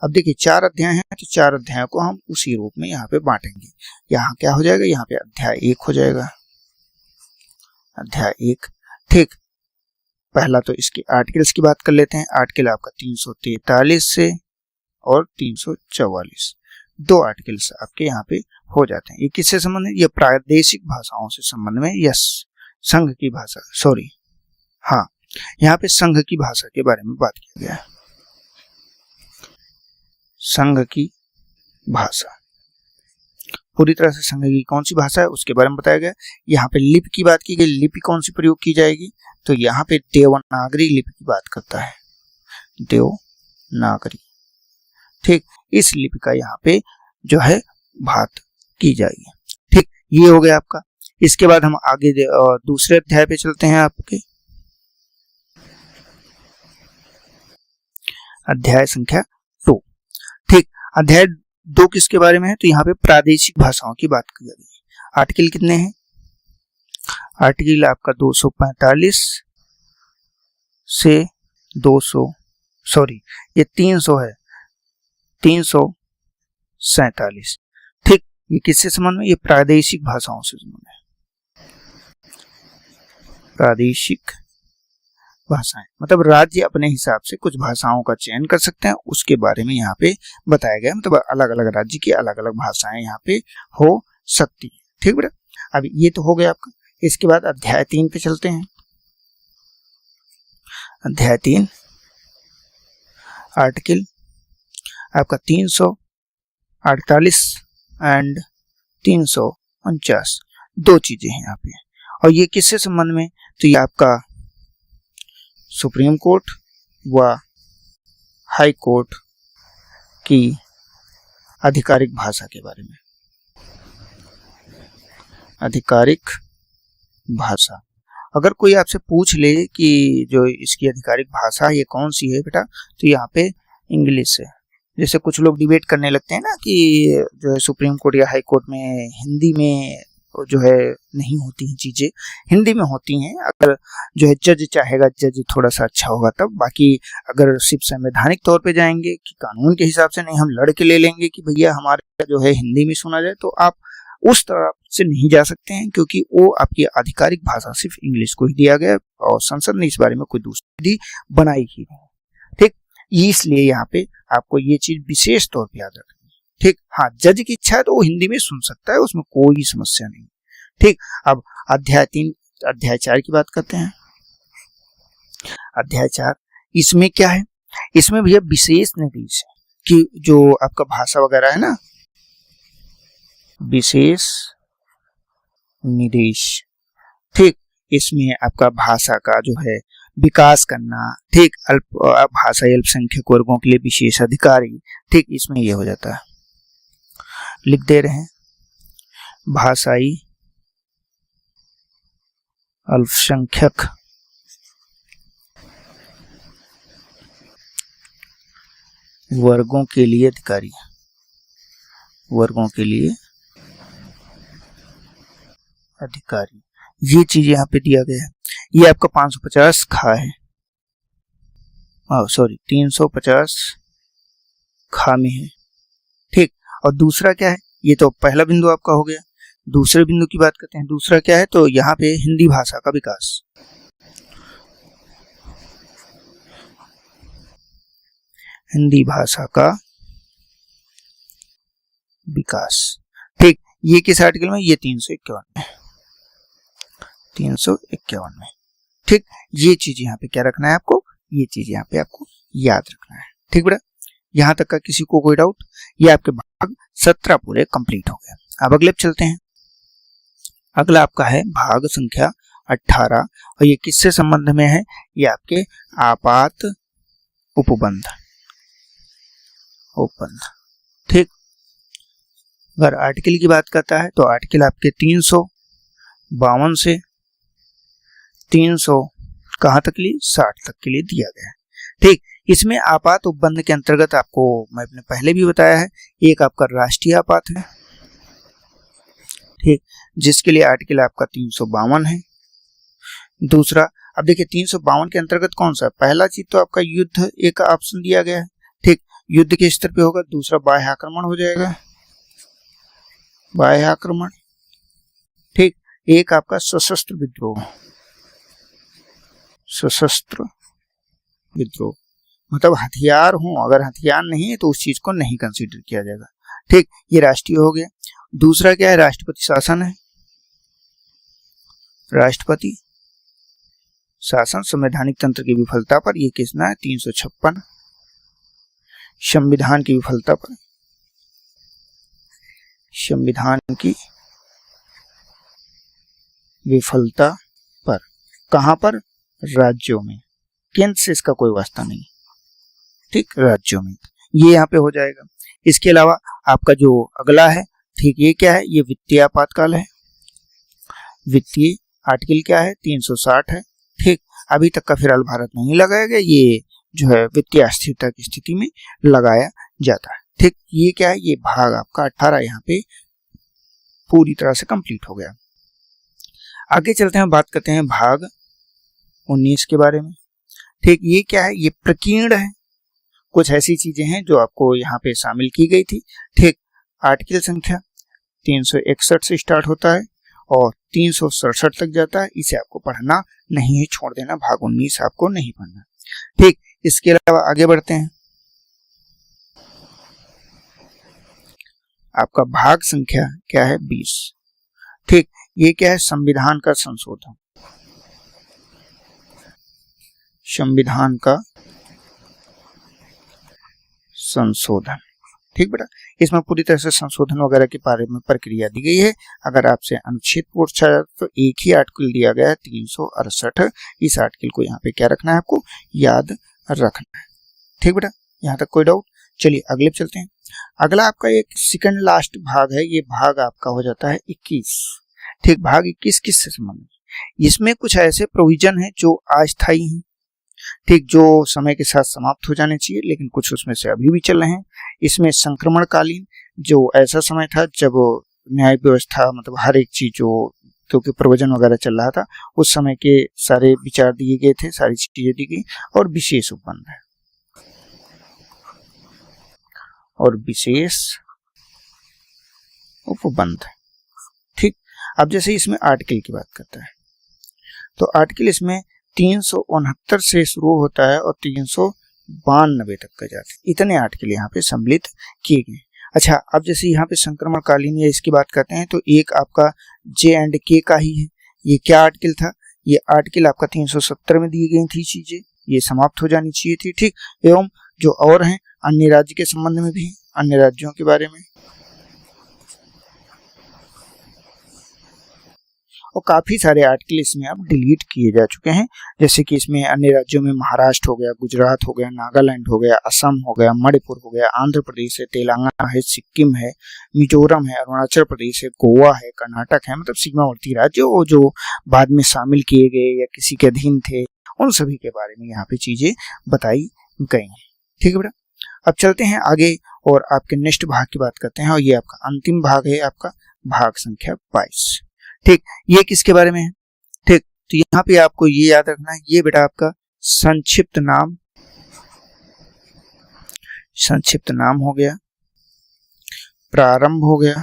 अब देखिए 4 अध्याय हैं तो 4 अध्यायों को हम उसी रूप में यहाँ पे बांटेंगे। यहाँ क्या हो जाएगा, यहाँ पे अध्याय 1 हो जाएगा, अध्याय 1, ठीक। पहला तो इसके आर्टिकल्स की बात कर लेते हैं। आर्टिकल आपका 343 से और 344, 2 आर्टिकल्स आपके यहाँ पे हो जाते हैं। ये किससे संबंध है, ये प्रादेशिक भाषाओं से संबंध में, यस, संघ की भाषा, सॉरी, हाँ, यहाँ पे संघ की भाषा के बारे में बात किया गया है, संघ की भाषा, पूरी तरह से संघ की कौन सी भाषा है उसके बारे में बताया गया। यहाँ पे लिपि की बात की गई, लिपि कौन सी प्रयोग की जाएगी, तो यहाँ पे देवनागरी लिपि की बात करता है, देवनागरी, ठीक। इस लिपि का यहाँ पे जो है बात की जाएगी, ठीक। ये हो गया आपका। इसके बाद हम आगे दूसरे अध्याय पे चलते हैं, आपके अध्याय संख्या 2, ठीक। अध्याय 2 किसके बारे में है, तो यहाँ पे प्रादेशिक भाषाओं की बात की जाएगी। आर्टिकल कितने हैं, आर्टिकल आपका 245 से 200, सॉरी ये 300 है, 347। ठीक, ये किससे संबंध में? ये प्रादेशिक भाषाओं से संबंध है। प्रादेशिक भाषाएं मतलब राज्य अपने हिसाब से कुछ भाषाओं का चयन कर सकते हैं, उसके बारे में यहाँ पे बताया गया। मतलब अलग अलग राज्य की अलग अलग भाषाएं यहाँ पे हो सकती है। ठीक बेटा, अब ये तो हो गया आपका। इसके बाद अध्याय 3 पे चलते हैं। अध्याय 3 आर्टिकल आपका 348 एंड 349, दो चीजें हैं यहाँ पे। और ये किससे संबंध में? तो ये आपका सुप्रीम कोर्ट व हाई कोर्ट की आधिकारिक भाषा के बारे में। आधिकारिक भाषा, अगर कोई आपसे पूछ ले कि जो इसकी आधिकारिक भाषा ये कौन सी है बेटा, तो यहाँ पे इंग्लिश है। जैसे कुछ लोग डिबेट करने लगते हैं ना कि जो है सुप्रीम कोर्ट या हाई कोर्ट में हिंदी में जो है नहीं होती हैं चीजें, हिंदी में होती हैं। अगर जो है जज चाहेगा, जज थोड़ा सा अच्छा होगा तब। बाकी अगर सिर्फ संवैधानिक तौर पे जाएंगे कि कानून के हिसाब से नहीं, हम लड़के ले लेंगे कि भैया हमारे जो है हिंदी में सुना जाए, तो आप उस तरह से नहीं जा सकते हैं, क्योंकि वो आपकी आधिकारिक भाषा सिर्फ इंग्लिश को ही दिया गया और संसद ने इस बारे में कोई दूसरी विधि बनाई ही नहीं। ठीक, इसलिए यहाँ पे आपको ये चीज विशेष तौर पे याद रखनी है। ठीक, हाँ, जज की इच्छा है तो वो हिंदी में सुन सकता है, उसमें कोई समस्या नहीं। ठीक, अब अध्याय 3 अध्याय 4 की बात करते हैं। अध्याय 4 इसमें क्या है? इसमें भैया विशेष निर्देश है कि जो आपका भाषा वगैरह है ना, विशेष निर्देश। ठीक, इसमें आपका भाषा का जो है विकास करना। ठीक, भाषाई अल्पसंख्यक वर्गों के लिए विशेष अधिकारी। ठीक, इसमें ये हो जाता है, लिख दे रहे हैं भाषाई अल्पसंख्यक वर्गों के लिए अधिकारी, वर्गों के लिए अधिकारी। ये चीज यहाँ पे दिया गया है। ये आपका 550 खा है, सॉरी 350 खा में है। ठीक, और दूसरा क्या है? ये तो पहला बिंदु आपका हो गया। दूसरे बिंदु की बात करते हैं। दूसरा क्या है? तो यहाँ पे हिंदी भाषा का विकास, हिंदी भाषा का विकास। ठीक, ये किस आर्टिकल में? ये 351 में, 351 में। ठीक, ये चीज यहाँ पे क्या रखना है आपको? ये चीज यहाँ पे आपको याद रखना है। ठीक बेटा, यहाँ तक का किसी को कोई डाउट? ये आपके भाग 17 पूरे कंप्लीट हो गए। अब अगले पे चलते हैं। अगला आपका है भाग संख्या 18 और ये किससे संबंध में है? ये आपके आपात उपबंध, उपबंध। ठीक, अगर आर्टिकल की बात करता है तो आर्टिकल आपके 352 से 300 कहाँ तक लिए? 60 तक के लिए दिया गया है। ठीक, इसमें आपात उपबंध के अंतर्गत आपको मैंने पहले भी बताया है, एक आपका राष्ट्रीय आपात है। ठीक, जिसके लिए आर्टिकल आपका 352 है। दूसरा, अब देखिए 352 के अंतर्गत कौन सा? पहला चीज तो आपका युद्ध एक ऑप्शन दिया गया है। ठीक, युद्ध के स्तर पे होगा। दूसरा बाह्य आक्रमण हो जाएगा, बाह्य आक्रमण। ठीक, एक आपका सशस्त्र विद्रोह, सशस्त्र विद्रोह मतलब हथियार हो, अगर हथियार नहीं है तो उस चीज को नहीं कंसीडर किया जाएगा। ठीक, ये राष्ट्रीय हो गया। दूसरा क्या है? राष्ट्रपति शासन है। राष्ट्रपति शासन संवैधानिक तंत्र की विफलता पर, ये किसना है? 356। संविधान की विफलता पर, संविधान की विफलता पर। कहां पर? राज्यों में। केंद्र से इसका कोई वास्ता नहीं। ठीक, राज्यों में। ये यहाँ पे हो जाएगा। इसके अलावा आपका जो अगला है, ठीक, ये क्या है? ये वित्तीय आपातकाल है। वित्तीय आर्टिकल क्या है? 360 है। ठीक, अभी तक का फिलहाल भारत नहीं लगाया गया, ये जो है वित्तीय अस्थिरता की स्थिति में लगाया जाता है। ठीक, ये क्या है? ये भाग आपका 18 यहाँ पे पूरी तरह से कंप्लीट हो गया। आगे चलते हैं, बात करते हैं भाग 19 के बारे में। ठीक, ये क्या है, ये प्रकीर्ण है। कुछ ऐसी चीजें हैं जो आपको यहाँ पे शामिल की गई थी। ठीक, आर्टिकल संख्या 361 से स्टार्ट होता है और 367 तक जाता है। इसे आपको पढ़ना नहीं है, छोड़ देना, भाग 19 आपको नहीं पढ़ना। ठीक, इसके अलावा आगे बढ़ते हैं। आपका भाग संख्या क्या है, 20। ठीक, ये क्या है, संविधान का संशोधन। संविधान का संशोधन। ठीक बेटा, इसमें पूरी तरह से संशोधन वगैरह के बारे में प्रक्रिया दी गई है। अगर आपसे अनुच्छेद पूछा जाए तो एक ही आर्टिकल दिया गया है, 368। इस आर्टिकल को यहाँ पे क्या रखना है, आपको याद रखना है। ठीक बेटा, यहाँ तक कोई डाउट? चलिए अगले पे चलते हैं। अगला आपका एक सेकंड लास्ट भाग है। ये भाग आपका हो जाता है 21। ठीक, भाग 21 किससे संबंधित? इसमें कुछ ऐसे प्रोविजन है जो अस्थायी हैं। ठीक, जो समय के साथ समाप्त हो जाने चाहिए, लेकिन कुछ उसमें से अभी भी चल रहे हैं। इसमें संक्रमणकालीन, जो ऐसा समय था जब न्याय व्यवस्था, मतलब हर एक चीज जो क्योंकि प्रवचन वगैरह चल रहा था, उस समय के सारे विचार दिए गए थे, सारी चीजें दी गई। और विशेष उपबंध है, और विशेष उपबंध। ठीक, अब जैसे इसमें आर्टिकल की बात करता है तो आर्टिकल इसमें 369 से शुरू होता है और 392 तक का जाता है। इतने आर्टिकल यहाँ पे सम्मिलित किए गए। अच्छा, अब जैसे यहाँ पे संक्रमणकालीन या इसकी बात करते हैं तो एक आपका J&K का ही है। ये क्या आर्टिकल था? ये आर्टिकल आपका 370 में दी गई थी चीजें, ये समाप्त हो जानी चाहिए थी। ठीक, एवं जो और हैं अन्य राज्य के संबंध में भी, अन्य राज्यों के बारे में, और काफी सारे आर्टिकल इसमें अब डिलीट किए जा चुके हैं। जैसे कि इसमें अन्य राज्यों में महाराष्ट्र हो गया, गुजरात हो गया, नागालैंड हो गया, असम हो गया, मणिपुर हो गया, आंध्र प्रदेश है, तेलंगाना है, सिक्किम है, मिजोरम है, अरुणाचल प्रदेश है, गोवा है, कर्नाटक है, मतलब सीमावर्ती राज्य, और जो बाद में शामिल किए गए या किसी के अधीन थे, उन सभी के बारे में यहाँ पे चीजें बताई गई हैं। ठीक है बेटा, अब चलते हैं आगे और आपके नेक्स्ट भाग की बात करते हैं, और ये आपका अंतिम भाग है, आपका भाग संख्या 22। ठीक, ये किसके बारे में है? ठीक, तो यहाँ पे आपको ये याद रखना है, ये बेटा आपका संक्षिप्त नाम, संक्षिप्त नाम हो गया, प्रारंभ हो गया।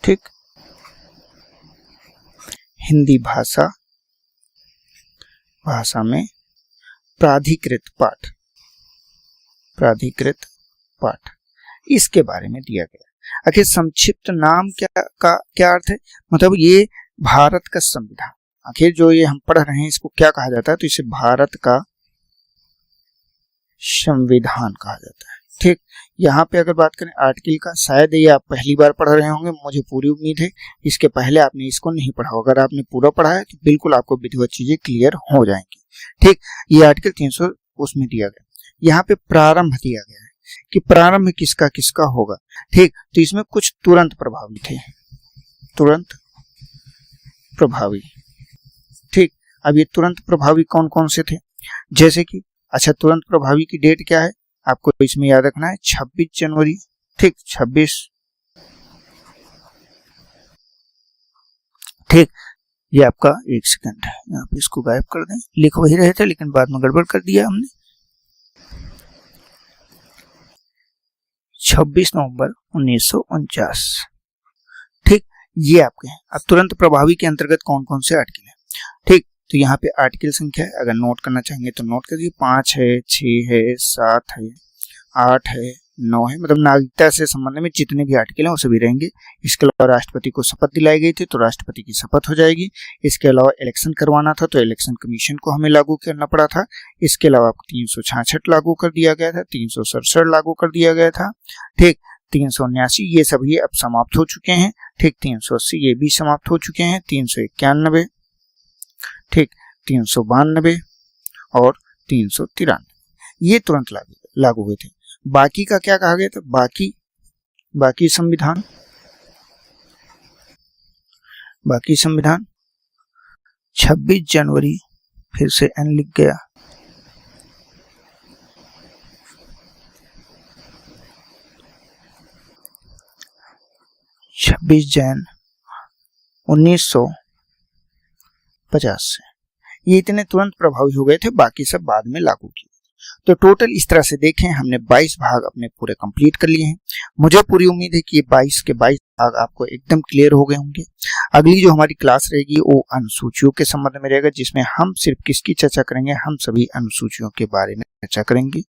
ठीक, हिंदी भाषा में प्राधिकृत पाठ, प्राधिकृत पाठ, इसके बारे में दिया गया। आखिर संक्षिप्त नाम क्या अर्थ है? मतलब ये भारत का संविधान, आखिर जो ये हम पढ़ रहे हैं इसको क्या कहा जाता है? तो इसे भारत का संविधान कहा जाता है। ठीक, यहाँ पे अगर बात करें आर्टिकल का, शायद ये आप पहली बार पढ़ रहे होंगे, मुझे पूरी उम्मीद है इसके पहले आपने इसको नहीं पढ़ा। अगर आपने पूरा पढ़ा है तो बिल्कुल आपको विधिवत चीजें क्लियर हो जाएंगी। ठीक, ये आर्टिकल 300 उसमें दिया गया। यहाँ पे प्रारंभ दिया गया है कि प्रारंभ किसका किसका होगा। ठीक, तो इसमें कुछ तुरंत प्रभावी थे, तुरंत प्रभावी। ठीक, अब ये तुरंत प्रभावी कौन कौन से थे? जैसे कि अच्छा, तुरंत प्रभावी की डेट क्या है आपको इसमें याद रखना है, 26 जनवरी। ठीक, 26। ठीक, ये आपका एक सेकंड है, यहाँ पे इसको गायब कर दें, लिख वही रहे थे लेकिन बाद में गड़बड़ कर दिया हमने। 26 नवंबर 1949। ठीक, ये आपके हैं। अब तुरंत प्रभावी के अंतर्गत कौन कौन से आर्टिकल हैं? ठीक, तो यहाँ पे आर्टिकल संख्या है, अगर नोट करना चाहेंगे तो नोट करिए, 5 है, 6 है, 7 है, 8 है, 9 है, मतलब नागरिकता से संबंध में जितने भी आर्टिकल हैं वो सभी रहेंगे। इसके अलावा राष्ट्रपति को शपथ दिलाई गई थी तो राष्ट्रपति की शपथ हो जाएगी। इसके अलावा इलेक्शन करवाना था तो इलेक्शन कमीशन को हमें लागू करना पड़ा था। इसके अलावा आपको 366 लागू कर दिया गया था, 367 लागू कर दिया गया था। ठीक, 379 ये सभी अब समाप्त हो चुके हैं। ठीक, 380 ये भी समाप्त हो चुके हैं। 391, ठीक, 392 और 393 ये तुरंत लागू हुए थे। बाकी का क्या कहा गया था? बाकी संविधान, बाकी संविधान 26 जनवरी, फिर से एन लिख गया, 26 जैन 1950 से ये इतने तुरंत प्रभावी हो गए थे, बाकी सब बाद में लागू किए। तो टोटल इस तरह से देखें हमने 22 भाग अपने पूरे कंप्लीट कर लिए हैं। मुझे पूरी उम्मीद है कि ये 22 के 22 भाग आपको एकदम क्लियर हो गए होंगे। अगली जो हमारी क्लास रहेगी वो अनुसूचियों के संबंध में रहेगा, जिसमें हम सिर्फ किसकी चर्चा करेंगे, हम सभी अनुसूचियों के बारे में चर्चा करेंगे।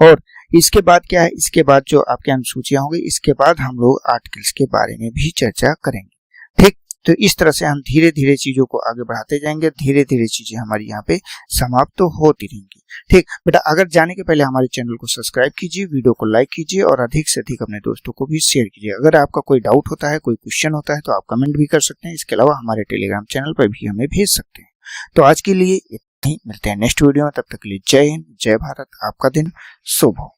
और इसके बाद क्या है, इसके बाद जो आपके अनुसूचियां होंगी, इसके बाद हम लोग आर्टिकल्स के बारे में भी चर्चा करेंगे। ठीक, तो इस तरह से हम धीरे धीरे चीजों को आगे बढ़ाते जाएंगे, धीरे धीरे चीजें हमारी यहाँ पे समाप्त तो होती रहेंगी। ठीक बेटा, अगर जाने के पहले हमारे चैनल को सब्सक्राइब कीजिए, वीडियो को लाइक कीजिए और अधिक से अधिक अपने दोस्तों को भी शेयर कीजिए। अगर आपका कोई डाउट होता है, कोई क्वेश्चन होता है तो आप कमेंट भी कर सकते हैं। इसके अलावा हमारे टेलीग्राम चैनल पर भी हमें भेज सकते हैं। तो आज के लिए इतना ही, मिलते हैं नेक्स्ट वीडियो में। तब तक के लिए जय हिंद, जय भारत, आपका दिन शुभ हो।